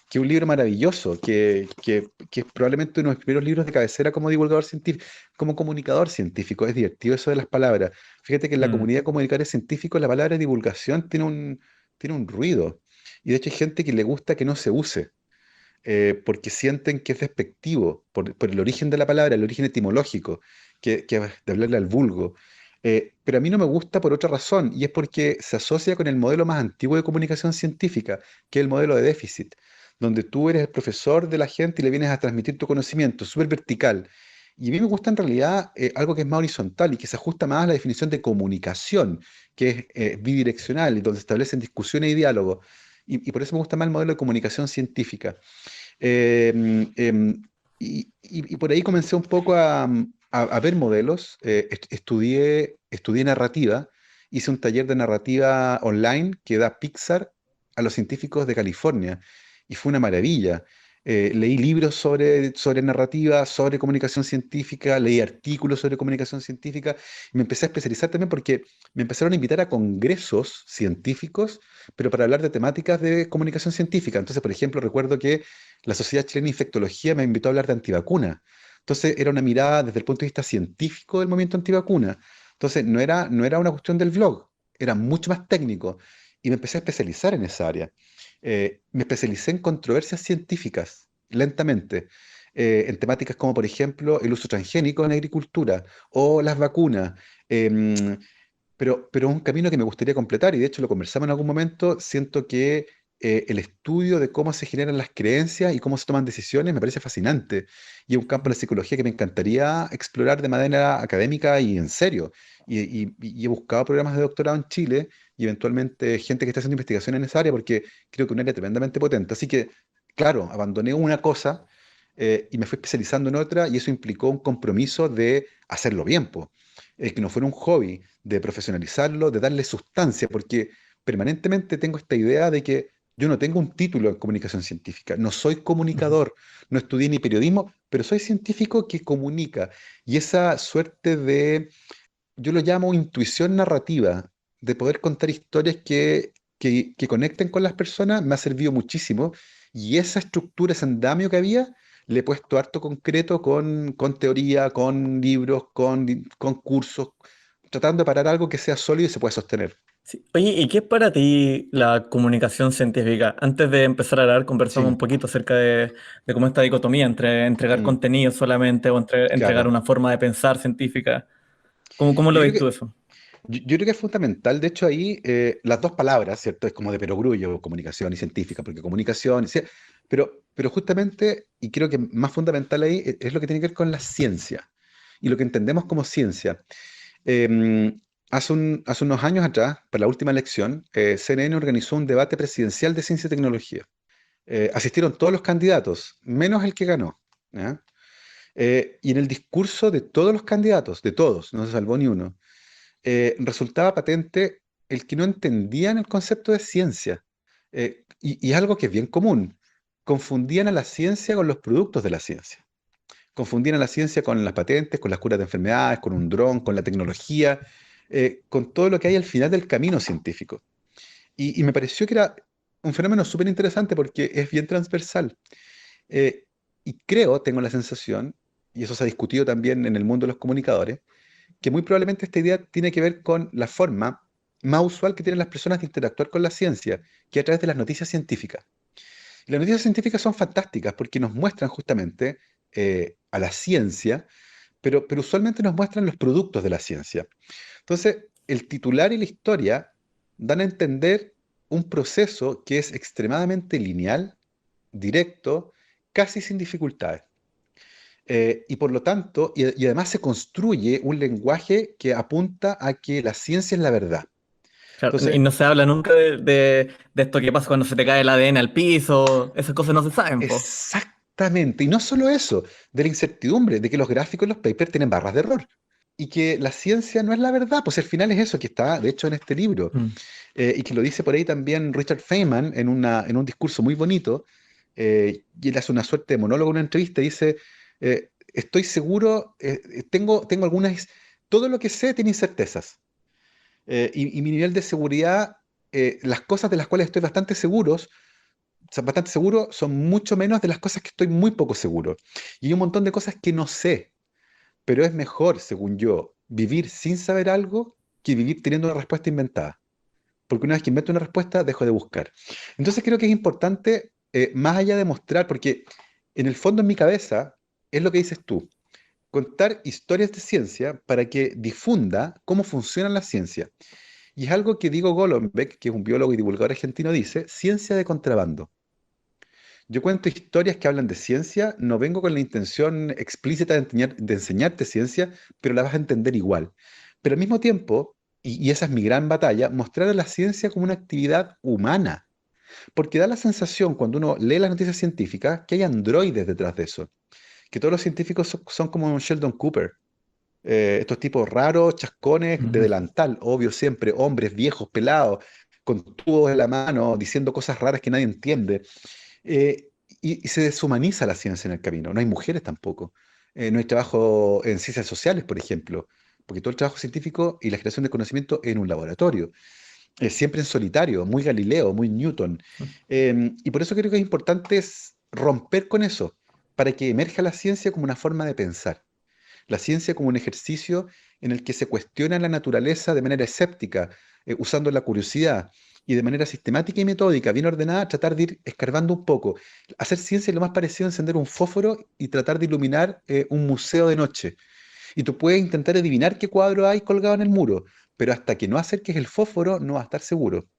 que es un libro maravilloso, que es probablemente uno de los primeros libros de cabecera como divulgador científico, como comunicador científico. Es divertido eso de las palabras. Fíjate que en la Mm, comunidad de comunicadores científicos la palabra divulgación tiene un ruido. Y de hecho hay gente que le gusta que no se use, porque sienten que es despectivo por el origen de la palabra, el origen etimológico, que de hablarle al vulgo. Pero a mí no me gusta por otra razón, y es porque se asocia con el modelo más antiguo de comunicación científica, que es el modelo de déficit, donde tú eres el profesor de la gente y le vienes a transmitir tu conocimiento, súper vertical. Y a mí me gusta en realidad algo que es más horizontal y que se ajusta más a la definición de comunicación, que es bidireccional y donde se establecen discusiones y diálogos. Y por eso me gusta más el modelo de comunicación científica. Em, em, y por ahí comencé un poco a ver modelos. Estudié narrativa, hice un taller de narrativa online que da Pixar a los científicos de California y fue una maravilla. Leí libros sobre narrativa, sobre comunicación científica, leí artículos sobre comunicación científica y me empecé a especializar también porque me empezaron a invitar a congresos científicos, pero para hablar de temáticas de comunicación científica. Entonces, por ejemplo, recuerdo que la Sociedad Chilena de Infectología me invitó a hablar de antivacuna. Entonces era una mirada desde el punto de vista científico del movimiento antivacuna. Entonces no era una cuestión del blog, era mucho más técnico. Y me empecé a especializar en esa área. Me especialicé en controversias científicas, lentamente, en temáticas como, por ejemplo, el uso transgénico en agricultura o las vacunas. Em, pero es un camino que me gustaría completar y de hecho lo conversamos en algún momento. Siento que el estudio de cómo se generan las creencias y cómo se toman decisiones me parece fascinante y es un campo de la psicología que me encantaría explorar de manera académica y en serio. Y he buscado programas de doctorado en Chile y eventualmente gente que está haciendo investigación en esa área porque creo que es un área tremendamente potente. Así que, claro, abandoné una cosa y me fui especializando en otra y eso implicó un compromiso de hacerlo bien, po. Que no fuera un hobby, de profesionalizarlo, de darle sustancia, porque permanentemente tengo esta idea de que yo no tengo un título en comunicación científica, no soy ujú. comunicador, no estudié ni periodismo, pero soy científico que comunica. Y esa suerte de, yo lo llamo intuición narrativa, de poder contar historias que conecten con las personas, me ha servido muchísimo. Y esa estructura, ese andamio que había, le he puesto harto concreto con teoría, con libros, con cursos, tratando de parar algo que sea sólido y se pueda sostener. Sí. Oye, ¿y qué es para ti la comunicación científica? Antes de empezar a hablar, conversamos un Sí, poquito acerca de cómo esta dicotomía entre entregar mm, contenido solamente o entregar claro. una forma de pensar científica. ¿Cómo lo Yo creo ves que, tú eso? yo creo que es fundamental, de hecho ahí las dos palabras, ¿cierto? Es como de perogrullo, comunicación y científica, porque comunicación, pero justamente, y creo que más fundamental ahí es lo que tiene que ver con la ciencia y lo que entendemos como ciencia. Eh, hace unos años atrás, para la última elección, CNN organizó un debate presidencial de ciencia y tecnología. Asistieron todos los candidatos, menos el que ganó. ¿Ya? Y en el discurso de todos los candidatos, de todos, no se salvó ni uno, resultaba patente el que no entendían el concepto de ciencia. Y es algo que es bien común. Confundían a la ciencia con los productos de la ciencia. Confundían a la ciencia con las patentes, con las curas de enfermedades, con un dron, con la tecnología, con todo lo que hay al final del camino científico. Y me pareció que era un fenómeno súper interesante porque es bien transversal. Eh, y creo, tengo la sensación, y eso se ha discutido también en el mundo de los comunicadores, que muy probablemente esta idea tiene que ver con la forma más usual que tienen las personas de interactuar con la ciencia, que es a través de las noticias científicas. Y las noticias científicas son fantásticas porque nos muestran justamente a la ciencia, pero usualmente nos muestran los productos de la ciencia. Entonces, el titular y la historia dan a entender un proceso que es extremadamente lineal, directo, casi sin dificultades. Y por lo tanto, y además se construye un lenguaje que apunta a que la ciencia es la verdad. Claro, y Entonces, no se habla nunca de esto que pasa cuando se te cae el ADN al piso, esas cosas no se saben, po. exactamente, y no solo eso, de la incertidumbre, de que los gráficos en los papers tienen barras de error. Y que la ciencia no es la verdad, pues al final es eso que está, de hecho, en este libro. Mm. Y que lo dice por ahí también Richard Feynman en un discurso muy bonito, y él hace una suerte de monólogo en una entrevista, y dice, estoy seguro, tengo algunas, todo lo que sé tiene incertezas, y mi nivel de seguridad, las cosas de las cuales estoy bastante seguro son mucho menos de las cosas que estoy muy poco seguro. Y hay un montón de cosas que no sé, pero es mejor, según yo, vivir sin saber algo que vivir teniendo una respuesta inventada, porque una vez que invento una respuesta, dejo de buscar. Entonces creo que es importante, más allá de mostrar, porque en el fondo en mi cabeza es lo que dices tú, contar historias de ciencia para que difunda cómo funciona la ciencia. Y es algo que Diego Golombek, que es un biólogo y divulgador argentino, dice, ciencia de contrabando. Yo cuento historias que hablan de ciencia, no vengo con la intención explícita de enseñarte ciencia, pero la vas a entender igual. Pero al mismo tiempo, y esa es mi gran batalla, mostrar a la ciencia como una actividad humana. Porque da la sensación, cuando uno lee las noticias científicas, que hay androides detrás de eso. Que todos los científicos son como un Sheldon Cooper. Estos tipos raros, chascones, de Ujú. delantal, obvio siempre, hombres viejos, pelados, con tubos en la mano, diciendo cosas raras que nadie entiende. Eh, y se deshumaniza la ciencia en el camino. No hay mujeres tampoco. No hay trabajo en ciencias sociales, por ejemplo, porque todo el trabajo científico y la generación de conocimiento en un laboratorio. Siempre en solitario, muy Galileo, muy Newton. Y por eso creo que es importante romper con eso, para que emerja la ciencia como una forma de pensar. La ciencia como un ejercicio en el que se cuestiona la naturaleza de manera escéptica, usando la curiosidad y de manera sistemática y metódica, bien ordenada, tratar de ir escarbando un poco. Hacer ciencia es lo más parecido a encender un fósforo y tratar de iluminar un museo de noche. Y tú puedes intentar adivinar qué cuadro hay colgado en el muro, pero hasta que no acerques el fósforo no vas a estar seguro.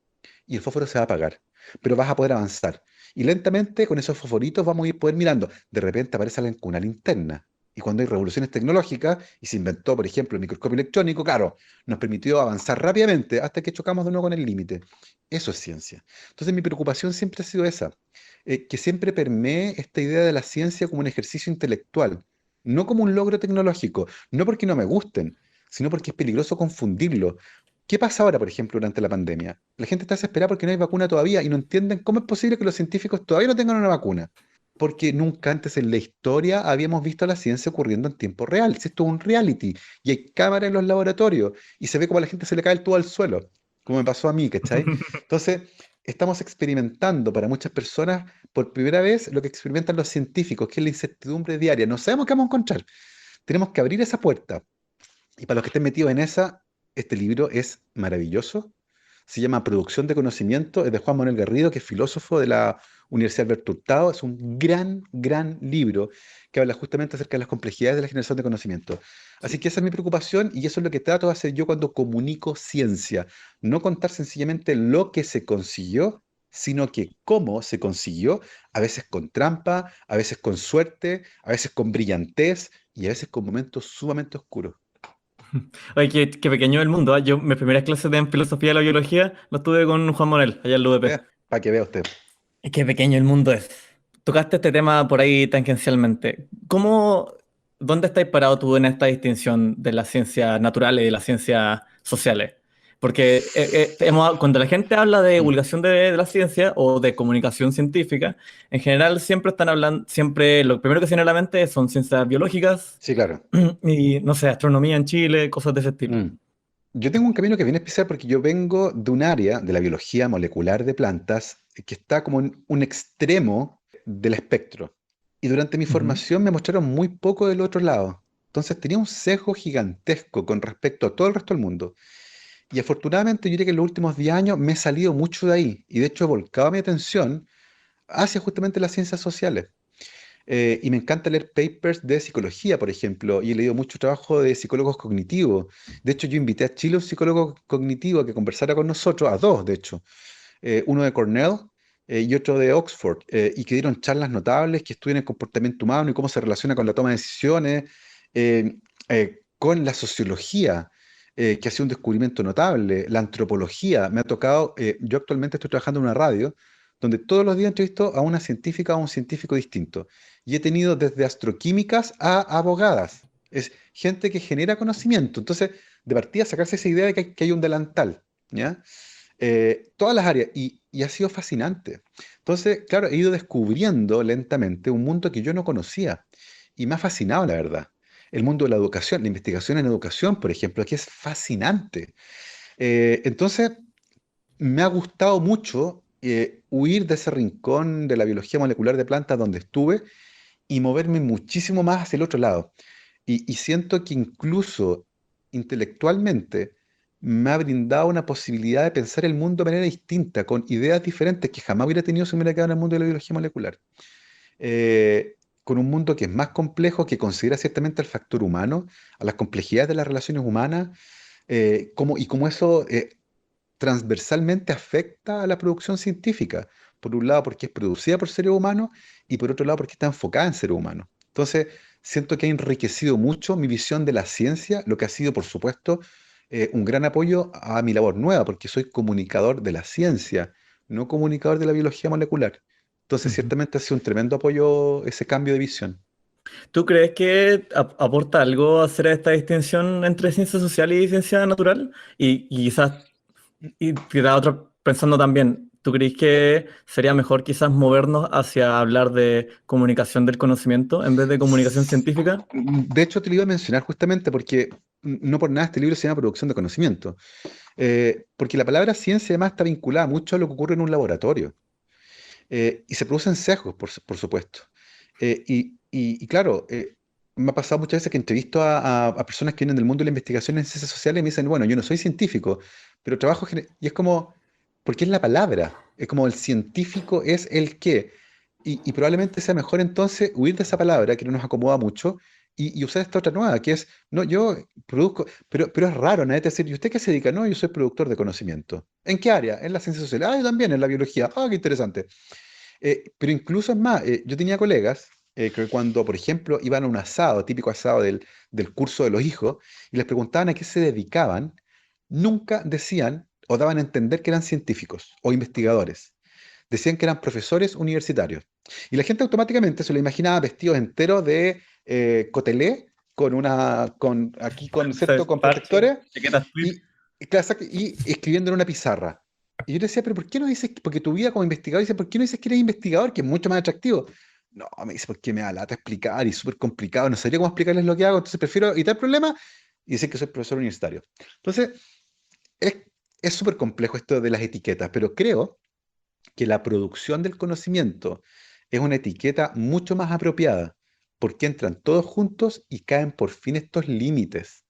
Y el fósforo se va a apagar, pero vas a poder avanzar. Y lentamente con esos fosforitos vamos a ir poder mirando. De repente aparece alguien con una linterna. Y cuando hay revoluciones tecnológicas y se inventó, por ejemplo, el microscopio electrónico, claro, nos permitió avanzar rápidamente hasta que chocamos de nuevo con el límite. Eso es ciencia. Entonces mi preocupación siempre ha sido esa, que siempre permee esta idea de la ciencia como un ejercicio intelectual, no como un logro tecnológico, no porque no me gusten, sino porque es peligroso confundirlo. ¿Qué pasa ahora, por ejemplo, durante la pandemia? La gente está desesperada porque no hay vacuna todavía y no entienden cómo es posible que los científicos todavía no tengan una vacuna. Porque nunca antes en la historia habíamos visto la ciencia ocurriendo en tiempo real. Si esto es un reality y hay cámaras en los laboratorios y se ve cómo a la gente se le cae el tubo al suelo, como me pasó a mí, ¿cachai? Entonces, estamos experimentando para muchas personas por primera vez lo que experimentan los científicos, que es la incertidumbre diaria. No sabemos qué vamos a encontrar. Tenemos que abrir esa puerta. Y para los que estén metidos en esa, este libro es maravilloso. Se llama Producción de Conocimiento, es de Juan Manuel Garrido, que es filósofo de la Universidad Alberto Hurtado. Es un gran, gran libro que habla justamente acerca de las complejidades de la generación de conocimiento. Así que esa es mi preocupación y eso es lo que trato de hacer yo cuando comunico ciencia. No contar sencillamente lo que se consiguió, sino que cómo se consiguió, a veces con trampa, a veces con suerte, a veces con brillantez y a veces con momentos sumamente oscuros. Oye, qué pequeño es el mundo, ¿ah? Yo, mis primeras clases de en filosofía de la biología las tuve con Juan Manuel, allá en la UDP. Para que vea usted. Qué pequeño el mundo es. Tocaste este tema por ahí tangencialmente. ¿Cómo? ¿dónde estáis parado tú en esta distinción de las ciencias naturales y de las ciencias sociales? Porque cuando la gente habla de Mm. divulgación de la ciencia o de comunicación científica, en general siempre están hablando, siempre lo primero que se viene a la mente son ciencias biológicas Sí, claro. y, no sé, astronomía en Chile, cosas de ese estilo. Mm. Yo tengo un camino que viene especial porque yo vengo de un área de la biología molecular de plantas que está como en un extremo del espectro. Y durante mi Ujú. formación me mostraron muy poco del otro lado. Entonces tenía un sesgo gigantesco con respecto a todo el resto del mundo. Y afortunadamente yo diría que en los últimos 10 años me he salido mucho de ahí. Y de hecho he volcado mi atención hacia justamente las ciencias sociales. Y me encanta leer papers de psicología, por ejemplo, y he leído mucho trabajo de psicólogos cognitivos. De hecho, yo invité a Chile a un psicólogo cognitivo a que conversara con nosotros, a dos, de hecho, uno de Cornell y otro de Oxford, y que dieron charlas notables que estudian el comportamiento humano y cómo se relaciona con la toma de decisiones, con la sociología. Que ha sido un descubrimiento notable, la antropología. Me ha tocado, yo actualmente estoy trabajando en una radio donde todos los días entrevisto a una científica o a un científico distinto y he tenido desde astroquímicas a abogadas. Es gente que genera conocimiento. Entonces, de partida, sacarse esa idea de que hay un delantal, ¿ya? Todas las áreas, y ha sido fascinante. Entonces, claro, he ido descubriendo lentamente un mundo que yo no conocía y me ha fascinado, la verdad. El mundo de la educación, la investigación en educación, por ejemplo, que es fascinante. Entonces, me ha gustado mucho huir de ese rincón de la biología molecular de plantas donde estuve y moverme muchísimo más hacia el otro lado. Y siento que incluso intelectualmente me ha brindado una posibilidad de pensar el mundo de manera distinta, con ideas diferentes que jamás hubiera tenido si me hubiera quedado en el mundo de la biología molecular. Con un mundo que es más complejo, que considera ciertamente al factor humano, a las complejidades de las relaciones humanas, y cómo eso transversalmente afecta a la producción científica. Por un lado, porque es producida por seres humanos y por otro lado, porque está enfocada en seres humanos. Entonces, siento que ha enriquecido mucho mi visión de la ciencia, lo que ha sido, por supuesto, un gran apoyo a mi labor nueva, porque soy comunicador de la ciencia, no comunicador de la biología molecular. Entonces, Ujú. ciertamente ha sido un tremendo apoyo ese cambio de visión. ¿Tú crees que aporta algo hacer esta distinción entre ciencia social y ciencia natural? Y quizás, y te da otra, pensando también, ¿tú crees que sería mejor quizás movernos hacia hablar de comunicación del conocimiento en vez de comunicación científica? De hecho, te lo iba a mencionar justamente porque no por nada este libro se llama Producción de Conocimiento. Porque la palabra ciencia además está vinculada mucho a lo que ocurre en un laboratorio. Y se producen sesgos, por supuesto. Y claro, me ha pasado muchas veces que entrevisto a personas que vienen del mundo de la investigación en ciencias sociales y me dicen, bueno, yo no soy científico, pero trabajo... Y es como, porque es la palabra, es como el científico es el qué. Y probablemente sea mejor entonces huir de esa palabra que no nos acomoda mucho y usar esta otra nueva, que es, no, yo produzco, pero es raro, nadie te dice, ¿y usted qué se dedica? No, yo soy productor de conocimiento. ¿En qué área? En la ciencia social. Ah, yo también, en la biología. Ah, qué interesante. Pero incluso es más, yo tenía colegas que cuando, por ejemplo, iban a un asado, típico asado del curso de los hijos, y les preguntaban a qué se dedicaban, nunca decían o daban a entender que eran científicos o investigadores. Decían que eran profesores universitarios. Y la gente automáticamente se lo imaginaba vestidos enteros de cotelé, aquí con, ¿cierto? Con Parche, protectores, chaquetas tweed. y escribiendo en una pizarra. Y yo le decía, pero ¿por qué no dices, porque tu vida como investigador, dice, ¿por qué no dices que eres investigador, que es mucho más atractivo? No, me dice, porque me da lata explicar y es súper complicado, no sabría cómo explicarles lo que hago, entonces prefiero evitar problemas y decir que soy profesor universitario. Entonces, es es súper complejo esto de las etiquetas, pero creo que la producción del conocimiento es una etiqueta mucho más apropiada, porque entran todos juntos y caen por fin estos límites.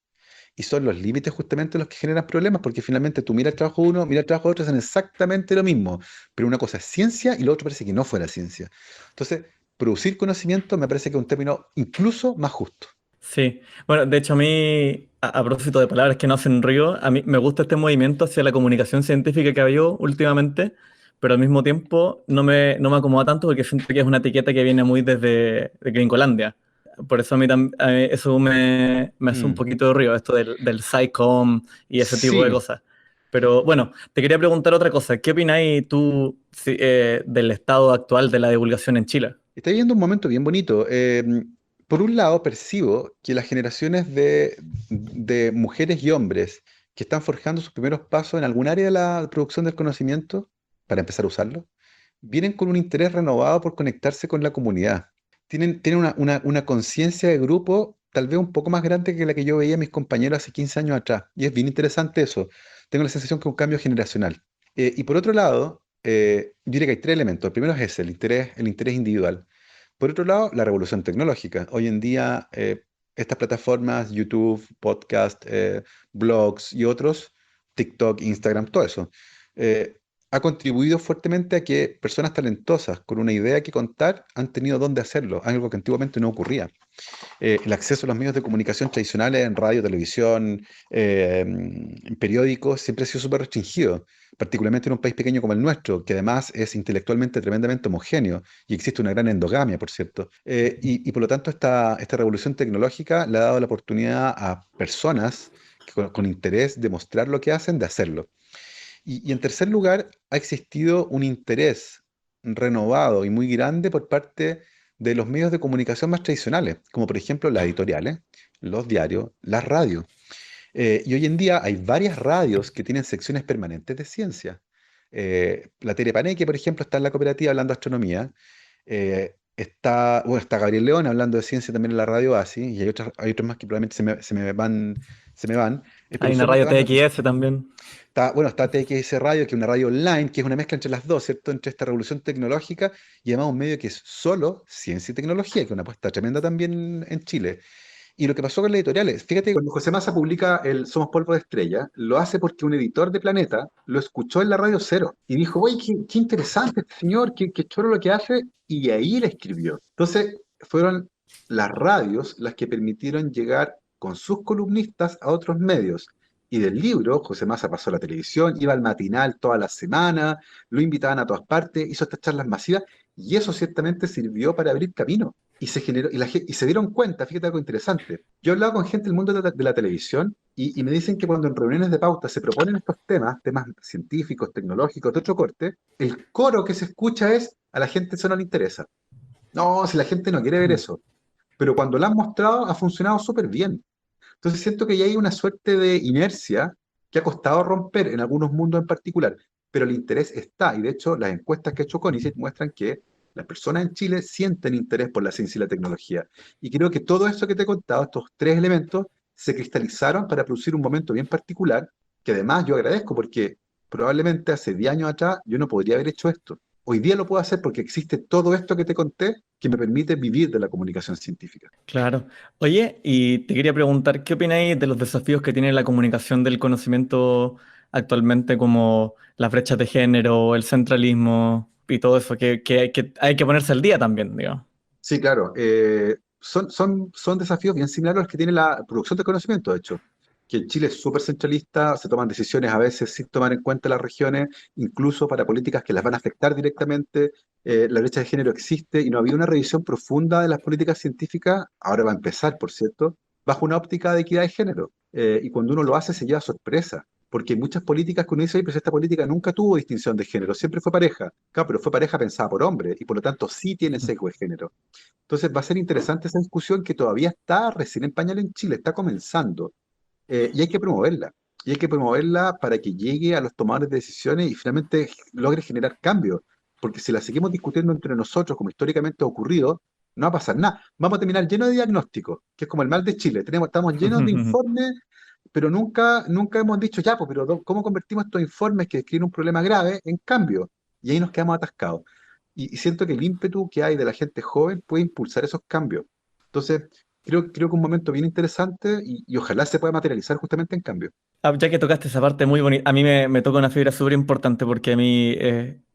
Y son los límites justamente los que generan problemas, porque finalmente tú miras el trabajo de uno, miras el trabajo de otro, hacen exactamente lo mismo, pero una cosa es ciencia y lo otro parece que no fuera ciencia. Entonces, producir conocimiento me parece que es un término incluso más justo. Sí, bueno, de hecho a mí, a propósito de palabras que no hacen ruido, a mí me gusta este movimiento hacia la comunicación científica que ha habido últimamente, pero al mismo tiempo no me acomoda tanto porque siento que es una etiqueta que viene muy desde de Gringolandia. Por eso a mí eso me hace un Mm. poquito de ruido, esto del SciComm y ese tipo de Sí, cosas. Pero bueno, te quería preguntar otra cosa. ¿Qué opináis tú del estado actual de la divulgación en Chile? está viviendo un momento bien bonito. por un lado, percibo que las generaciones de mujeres y hombres que están forjando sus primeros pasos en algún área de la producción del conocimiento, para empezar a usarlo, vienen con un interés renovado por conectarse con la comunidad. Tienen una conciencia de grupo tal vez un poco más grande que la que yo veía a mis compañeros hace 15 años atrás. Y es bien interesante eso. Tengo la sensación que es un cambio generacional. Y por otro lado, yo diría que hay tres elementos. El primero es ese, el interés individual. Por otro lado, la revolución tecnológica. Hoy en día, estas plataformas, YouTube, podcast, blogs y otros, TikTok, Instagram, todo eso, eh, ha contribuido fuertemente a que personas talentosas con una idea que contar han tenido dónde hacerlo, algo que antiguamente no ocurría. El acceso a los medios de comunicación tradicionales en radio, televisión, en periódicos, siempre ha sido súper restringido, particularmente en un país pequeño como el nuestro, que además es intelectualmente tremendamente homogéneo y existe una gran endogamia, por cierto. Y por lo tanto, esta revolución tecnológica le ha dado la oportunidad a personas con interés de mostrar lo que hacen, de hacerlo. Y en tercer lugar, ha existido un interés renovado y muy grande por parte de los medios de comunicación más tradicionales, como por ejemplo las editoriales, los diarios, las radios. Y hoy en día hay varias radios que tienen secciones permanentes de ciencia. La Telepaneque, por ejemplo, está en la cooperativa hablando de astronomía. Está Gabriel León hablando de ciencia también en la radio ASI, y hay otros más que probablemente se me van, Hay pero una son los que radio dan TXS también. está TXS Radio, que es una radio online, que es una mezcla entre las dos, ¿cierto? Entre esta revolución tecnológica y además un medio que es solo ciencia y tecnología, que es una apuesta tremenda también en Chile. Y lo que pasó con las editoriales, fíjate, cuando José Massa publica el Somos Polvo de Estrella, lo hace porque un editor de Planeta lo escuchó en la Radio Cero y dijo, oye, qué interesante este señor, qué choro lo que hace, y ahí le escribió. Entonces, fueron las radios las que permitieron llegar con sus columnistas a otros medios. Y del libro, José Massa pasó a la televisión, iba al matinal toda la semana, lo invitaban a todas partes, hizo estas charlas masivas, y eso ciertamente sirvió para abrir camino. Y se generó, y se dieron cuenta, fíjate algo interesante. Yo he hablado con gente del mundo de la televisión y me dicen que cuando en reuniones de pauta se proponen estos temas científicos, tecnológicos, de otro corte, el coro que se escucha es: a la gente eso no le interesa. No, si la gente no quiere ver eso. Pero cuando lo han mostrado, ha funcionado súper bien. Entonces siento que ya hay una suerte de inercia que ha costado romper en algunos mundos en particular, pero el interés está, y de hecho las encuestas que ha hecho CONICET muestran que las personas en Chile sienten interés por la ciencia y la tecnología. Y creo que todo esto que te he contado, estos tres elementos, se cristalizaron para producir un momento bien particular, que además yo agradezco porque probablemente hace 10 años atrás yo no podría haber hecho esto. Hoy día lo puedo hacer porque existe todo esto que te conté que me permite vivir de la comunicación científica. Claro. Oye, y te quería preguntar, ¿qué opináis de los desafíos que tiene la comunicación del conocimiento actualmente, como las brechas de género, el centralismo y todo eso, que hay que ponerse al día también, digamos? Sí, claro. Son desafíos bien similares a los que tiene la producción de conocimiento, de hecho. Que en Chile es súper centralista, se toman decisiones a veces sin tomar en cuenta las regiones, incluso para políticas que las van a afectar directamente. La brecha de género existe y no había una revisión profunda de las políticas científicas, ahora va a empezar, por cierto, bajo una óptica de equidad de género. Y cuando uno lo hace se lleva sorpresa, porque hay muchas políticas que uno dice: "Ay, pero esta política nunca tuvo distinción de género, siempre fue pareja". Claro, pero fue pareja pensada por hombres y por lo tanto sí tiene sesgo de género. Entonces va a ser interesante esa discusión que todavía está recién en pañal en Chile, está comenzando, y hay que promoverla. Y hay que promoverla para que llegue a los tomadores de decisiones y finalmente logre generar cambios. Porque si la seguimos discutiendo entre nosotros, como históricamente ha ocurrido, no va a pasar nada. Vamos a terminar llenos de diagnósticos, que es como el mal de Chile. Estamos llenos de informes, pero nunca hemos dicho, ya, pues, pero ¿cómo convertimos estos informes que describen un problema grave en cambio? Y ahí nos quedamos atascados. Y siento que el ímpetu que hay de la gente joven puede impulsar esos cambios. Entonces, creo que un momento bien interesante y ojalá se pueda materializar justamente en cambio. Ah, ya que tocaste esa parte muy bonita, a mí me toca una fibra súper importante porque a mí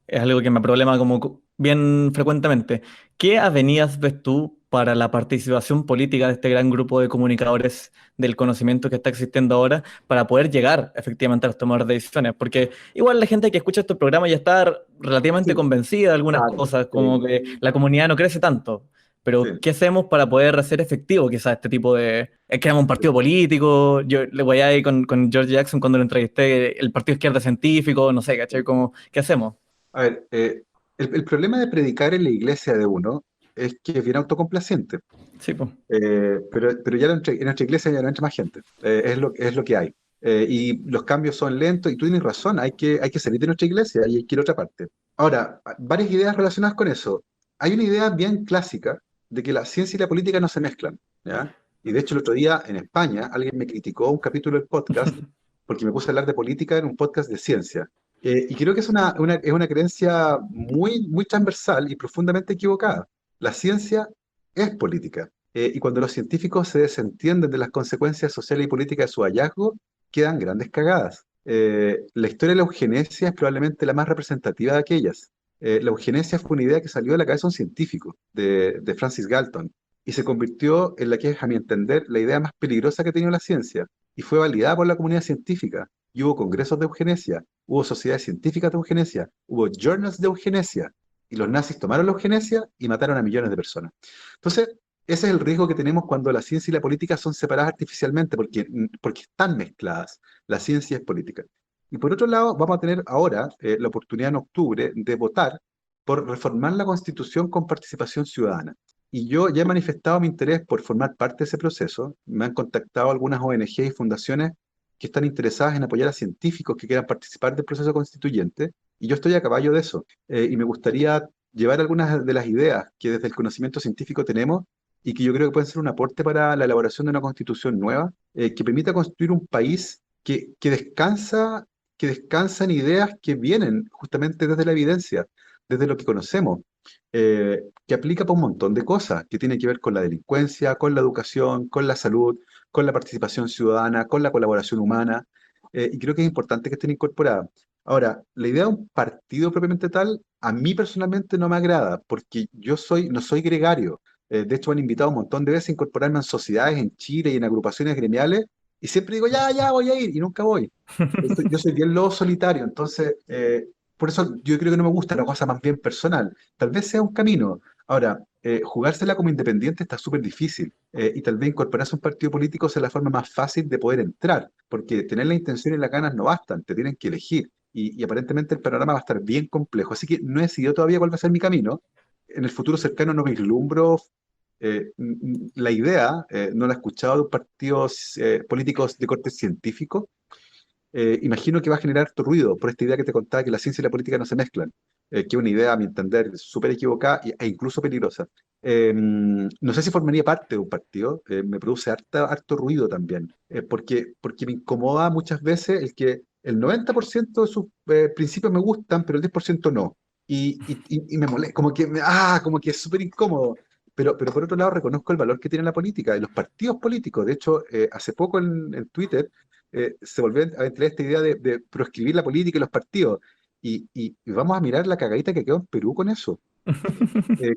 es algo que me problema como bien frecuentemente. ¿Qué avenidas ves tú para la participación política de este gran grupo de comunicadores del conocimiento que está existiendo ahora para poder llegar efectivamente a los tomadores de decisiones? Porque igual la gente que escucha estos programas ya está relativamente Sí, convencida de algunas claro, cosas, como sí, que la comunidad no crece tanto. Pero, sí, ¿qué hacemos para poder hacer efectivo quizás este tipo de... creamos un sí. partido político, yo le voy a ir con George Jackson cuando lo entrevisté, el partido izquierda científico, no sé, ¿cachai? Como, ¿qué hacemos? A ver, el problema de predicar en la iglesia de uno, es que es bien autocomplaciente. Sí, pues. Pero ya en nuestra iglesia ya no entra más gente. Es lo que hay. Y los cambios son lentos y tú tienes razón, hay que salir de nuestra iglesia y hay que ir a otra parte. Ahora, varias ideas relacionadas con eso. Hay una idea bien clásica de que la ciencia y la política no se mezclan, ¿ya? Y de hecho el otro día en España alguien me criticó un capítulo del podcast porque me puse a hablar de política en un podcast de ciencia. Y creo que es es una creencia muy transversal y profundamente equivocada. La ciencia es política. Y cuando los científicos se desentienden de las consecuencias sociales y políticas de su hallazgo, quedan grandes cagadas. La historia de la eugenesia es probablemente la más representativa de aquellas. La eugenesia fue una idea que salió de la cabeza de un científico, de Francis Galton, y se convirtió en la que es, a mi entender, la idea más peligrosa que ha tenido la ciencia, y fue validada por la comunidad científica. Y hubo congresos de eugenesia, hubo sociedades científicas de eugenesia, hubo journals de eugenesia, y los nazis tomaron la eugenesia y mataron a millones de personas. Entonces, ese es el riesgo que tenemos cuando la ciencia y la política son separadas artificialmente, porque están mezcladas. La ciencia es política. Y por otro lado, vamos a tener ahora la oportunidad en octubre de votar por reformar la Constitución con participación ciudadana. Y yo ya he manifestado mi interés por formar parte de ese proceso. Me han contactado algunas ONG y fundaciones que están interesadas en apoyar a científicos que quieran participar del proceso constituyente. Y yo estoy a caballo de eso. Y me gustaría llevar algunas de las ideas que desde el conocimiento científico tenemos y que yo creo que pueden ser un aporte para la elaboración de una constitución nueva que permita construir un país que descansa en ideas que vienen justamente desde la evidencia, desde lo que conocemos, que aplica para un montón de cosas, que tienen que ver con la delincuencia, con la educación, con la salud, con la participación ciudadana, con la colaboración humana, y creo que es importante que estén incorporadas. Ahora, la idea de un partido propiamente tal, a mí personalmente no me agrada, porque no soy gregario. De hecho, me han invitado un montón de veces a incorporarme en sociedades en Chile y en agrupaciones gremiales, y siempre digo, ya voy a ir, y nunca voy. Yo soy bien lobo solitario, entonces, por eso yo creo que no me gusta la cosa más bien personal. Tal vez sea un camino. Ahora, jugársela como independiente está súper difícil, y tal vez incorporarse a un partido político sea la forma más fácil de poder entrar, porque tener la intención y las ganas no bastan, te tienen que elegir. Y aparentemente el panorama va a estar bien complejo. Así que no he decidido todavía cuál va a ser mi camino. En el futuro cercano no vislumbro la idea, no la he escuchado de un partido políticos de corte científico. Imagino que va a generar harto ruido por esta idea que te contaba que la ciencia y la política no se mezclan, que es una idea, a mi entender, súper equivocada e incluso peligrosa. No sé si formaría parte de un partido, me produce harto ruido también, porque me incomoda muchas veces el que el 90% de sus principios me gustan, pero el 10% no. Y me molesta, como que es súper incómodo. Pero por otro lado reconozco el valor que tiene la política y los partidos políticos. De hecho, hace poco en Twitter se volvió a ventilar esta idea de proscribir la política y los partidos. Y vamos a mirar la cagadita que quedó en Perú con eso.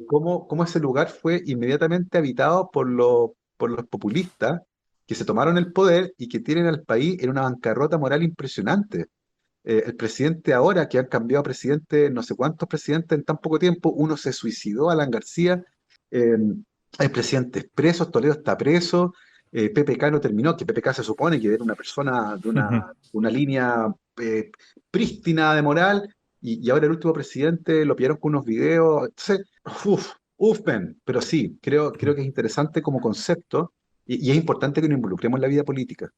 Cómo ese lugar fue inmediatamente habitado por los populistas que se tomaron el poder y que tienen al país en una bancarrota moral impresionante. El presidente ahora, que han cambiado presidente, no sé cuántos presidentes en tan poco tiempo, uno se suicidó, Alan García, eh, hay presidentes presos, Toledo está preso, PPK no terminó, que PPK se supone que era una persona de una línea eh, prístina de moral, y ahora el último presidente lo pillaron con unos videos. Entonces, men, pero sí, creo que es interesante como concepto, y es importante que nos involucremos en la vida política,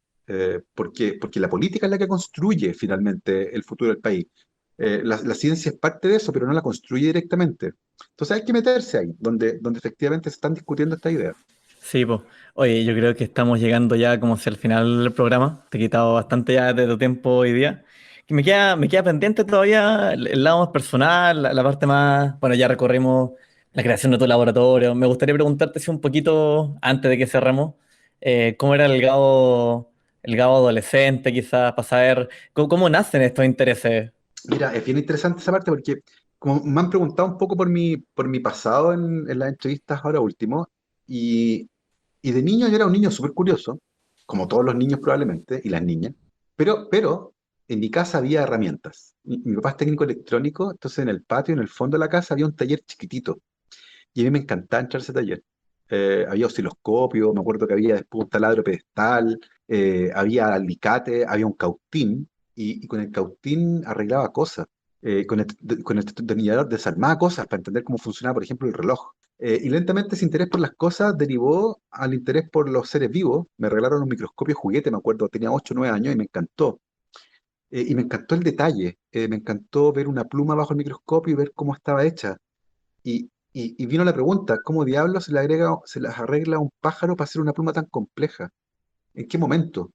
porque la política es la que construye finalmente el futuro del país. La ciencia es parte de eso, pero no la construye directamente. Entonces hay que meterse ahí, donde efectivamente se están discutiendo esta idea. Sí, pues. Oye, yo creo que estamos llegando ya como hacia el final del programa. Te he quitado bastante ya de tu tiempo hoy día. Y me queda pendiente todavía el lado más personal, la parte más. Bueno, ya recorrimos la creación de tu laboratorio. Me gustaría preguntarte si un poquito, antes de que cerremos, cómo era el Gabo adolescente, quizás, para saber cómo nacen estos intereses. Mira, es bien interesante esa parte porque como me han preguntado un poco por mi pasado en las entrevistas ahora último, y, y de niño yo era un niño súper curioso, como todos los niños probablemente, y las niñas, pero en mi casa había herramientas. Mi papá es técnico electrónico, entonces en el patio, en el fondo de la casa, había un taller chiquitito, y a mí me encantaba entrar a ese taller. Había osciloscopio, me acuerdo que había después un taladro pedestal, había alicate, había un cautín, y con el cautín arreglaba cosas. con el destornillador desarmaba cosas para entender cómo funcionaba, por ejemplo, el reloj. Y lentamente ese interés por las cosas derivó al interés por los seres vivos. Me regalaron un microscopio juguete, me acuerdo, tenía 8 o 9 años y me encantó. Y me encantó el detalle, me encantó ver una pluma bajo el microscopio y ver cómo estaba hecha. Y vino la pregunta, ¿cómo diablos se las arregla a un pájaro para hacer una pluma tan compleja? ¿En qué momento?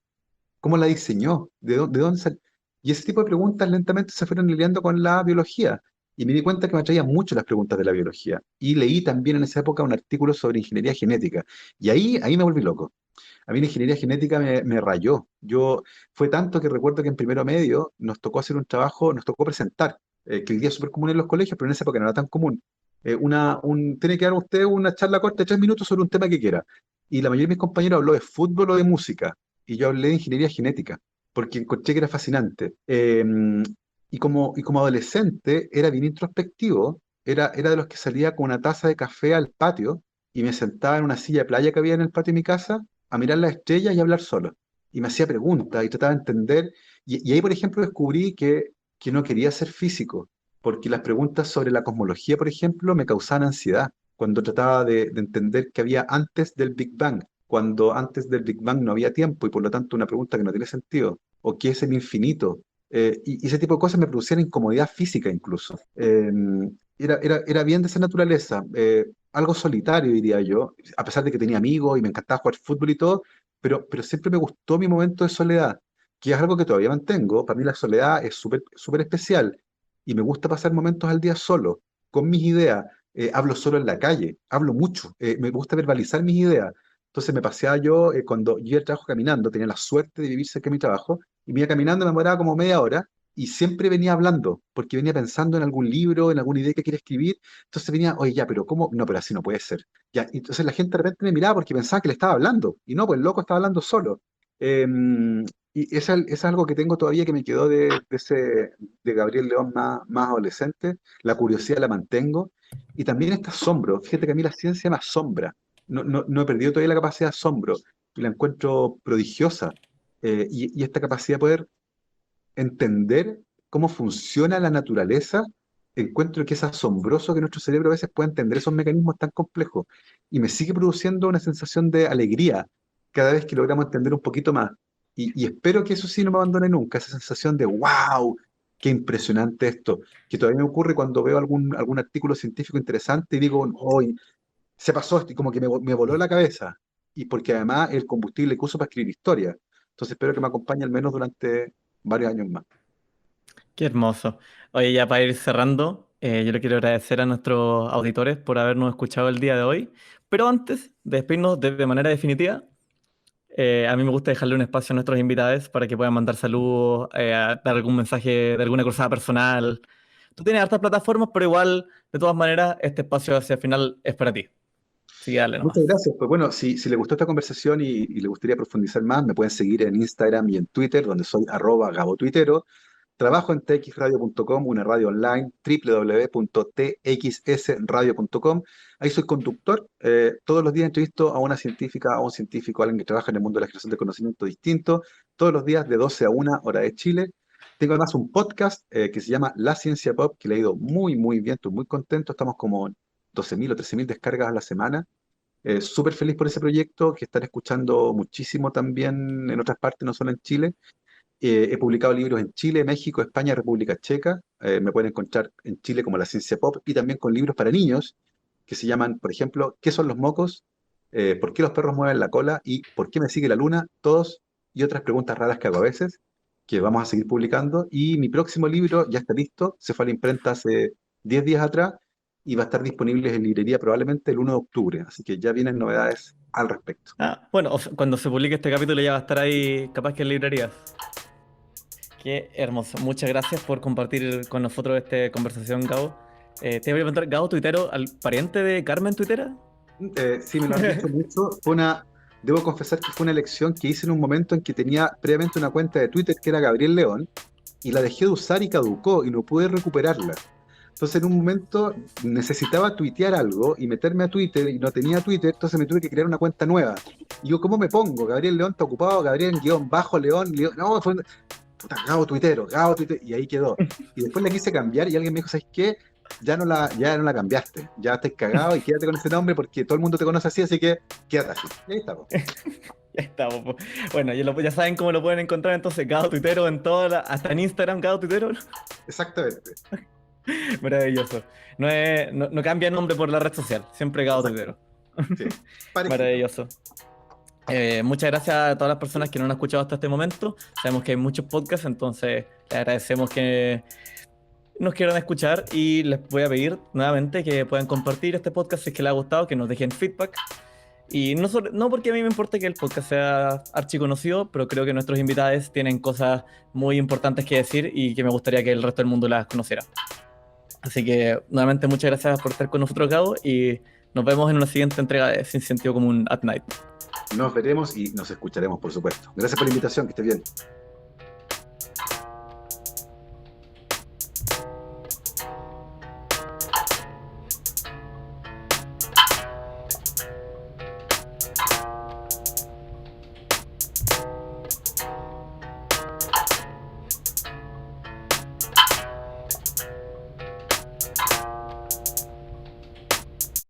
¿Cómo la diseñó? De dónde salió? Y ese tipo de preguntas lentamente se fueron lidiando con la biología. Y me di cuenta que me atraían mucho las preguntas de la biología. Y leí también en esa época un artículo sobre ingeniería genética. Y ahí me volví loco. A mí la ingeniería genética me rayó. Fue tanto que recuerdo que en primero medio nos tocó hacer un trabajo, nos tocó presentar, que hoy día es súper común en los colegios, pero en esa época no era tan común. Tiene que dar usted una charla corta de 3 minutos sobre un tema que quiera. Y la mayoría de mis compañeros habló de fútbol o de música. Y yo hablé de ingeniería genética, porque encontré que era fascinante. Y como adolescente era bien introspectivo, era de los que salía con una taza de café al patio y me sentaba en una silla de playa que había en el patio de mi casa a mirar las estrellas y a hablar solo. Y me hacía preguntas y trataba de entender. Y ahí, por ejemplo, descubrí que no quería ser físico, porque las preguntas sobre la cosmología, por ejemplo, me causaban ansiedad cuando trataba de entender qué había antes del Big Bang, cuando antes del Big Bang no había tiempo y por lo tanto una pregunta que no tiene sentido, o qué es el infinito. Y ese tipo de cosas me producían incomodidad física incluso. Era bien de esa naturaleza, algo solitario diría yo, a pesar de que tenía amigos y me encantaba jugar fútbol y todo, pero siempre me gustó mi momento de soledad, que es algo que todavía mantengo. Para mí la soledad es súper súper especial y me gusta pasar momentos al día solo, con mis ideas. Hablo solo en la calle, hablo mucho, me gusta verbalizar mis ideas. Entonces me paseaba yo, cuando yo iba al trabajo caminando, tenía la suerte de vivir cerca de mi trabajo, y me iba caminando, me demoraba como media hora, y siempre venía hablando, porque venía pensando en algún libro, en alguna idea que quería escribir. Entonces venía, oye, ya, pero ¿cómo? No, pero así no puede ser. Ya, y entonces la gente de repente me miraba porque pensaba que le estaba hablando, y no, pues el loco estaba hablando solo. Y es algo que tengo todavía que me quedó de Gabriel León más adolescente. La curiosidad la mantengo. Y también este asombro. Fíjate que a mí la ciencia me asombra. No he perdido todavía la capacidad de asombro. Y la encuentro prodigiosa. Y esta capacidad de poder entender cómo funciona la naturaleza, encuentro que es asombroso que nuestro cerebro a veces pueda entender esos mecanismos tan complejos. Y me sigue produciendo una sensación de alegría cada vez que logramos entender un poquito más. Y espero que eso sí no me abandone nunca, esa sensación de wow, qué impresionante esto, que todavía me ocurre cuando veo algún artículo científico interesante y digo, hoy se pasó esto, y como que me voló la cabeza. Y porque además el combustible que uso para escribir historia. Entonces espero que me acompañe al menos durante varios años más. Qué hermoso. Oye, ya para ir cerrando, yo le quiero agradecer a nuestros auditores por habernos escuchado el día de hoy. Pero antes de despedirnos de manera definitiva, a mí me gusta dejarle un espacio a nuestros invitados para que puedan mandar saludos, dar algún mensaje de alguna cruzada personal. Tú tienes hartas plataformas, pero igual, de todas maneras, este espacio hacia el final es para ti. Así que dale Muchas nomás. gracias. Pues bueno, si le gustó esta conversación y le gustaría profundizar más, me pueden seguir en Instagram y en Twitter, donde soy @gabotuitero. Trabajo en txradio.com, una radio online, www.txsradio.com. Ahí soy conductor. Todos los días entrevisto a una científica, a un científico, a alguien que trabaja en el mundo de la generación de conocimiento distinto, todos los días de 12 a 1 hora de Chile. Tengo además un podcast que se llama La Ciencia Pop, que le ha ido muy, muy bien, estoy muy contento. Estamos como 12.000 o 13.000 descargas a la semana. Súper feliz por ese proyecto, que están escuchando muchísimo también en otras partes, no solo en Chile. He publicado libros en Chile, México, España, República Checa. Me pueden encontrar en Chile como La Ciencia Pop y también con libros para niños que se llaman, por ejemplo, ¿Qué son los mocos? ¿Por qué los perros mueven la cola? Y ¿por qué me sigue la luna? Todos y otras preguntas raras que hago a veces, que vamos a seguir publicando. Y mi próximo libro ya está listo, se fue a la imprenta hace 10 días atrás y va a estar disponible en librería probablemente el 1 de octubre. Así que ya vienen novedades al respecto. Ah, bueno, cuando se publique este capítulo ya va a estar ahí, capaz que en librerías. Qué hermoso. Muchas gracias por compartir con nosotros esta conversación, Gabo. Te voy a preguntar, Gabo Tuitero, ¿al pariente de Carmen Tuitera? Sí, me lo han dicho mucho. Debo confesar que fue una elección que hice en un momento en que tenía previamente una cuenta de Twitter que era Gabriel León y la dejé de usar y caducó y no pude recuperarla. Entonces en un momento necesitaba tuitear algo y meterme a Twitter y no tenía Twitter, entonces me tuve que crear una cuenta nueva. Y yo, ¿cómo me pongo? Gabriel León está ocupado, Gabriel guión bajo León, León. No, puta, Gabo tuitero, y ahí quedó. Y después la quise cambiar y alguien me dijo, ¿sabes qué? Ya no la cambiaste, ya estás cagado y quédate con ese nombre porque todo el mundo te conoce así que quédate así. Y ahí está, po. Ya estamos, po. Bueno, ya saben cómo lo pueden encontrar entonces, Gado Tuitero en hasta en Instagram, Gado Tuitero. Exactamente, Maravilloso. No cambia nombre por la red social, siempre Gado exacto. Tuitero. Sí, parejito. Maravilloso. Muchas gracias a todas las personas que no han escuchado hasta este momento. Sabemos que hay muchos podcasts, entonces les agradecemos que nos quieran escuchar y les voy a pedir nuevamente que puedan compartir este podcast si es que les ha gustado, que nos dejen feedback. Y no porque a mí me importe que el podcast sea archiconocido, pero creo que nuestros invitados tienen cosas muy importantes que decir y que me gustaría que el resto del mundo las conociera. Así que nuevamente muchas gracias por estar con nosotros, Gabo, y nos vemos en una siguiente entrega de Sin Sentido Común at Night. Nos veremos y nos escucharemos, por supuesto. Gracias por la invitación, que estés bien.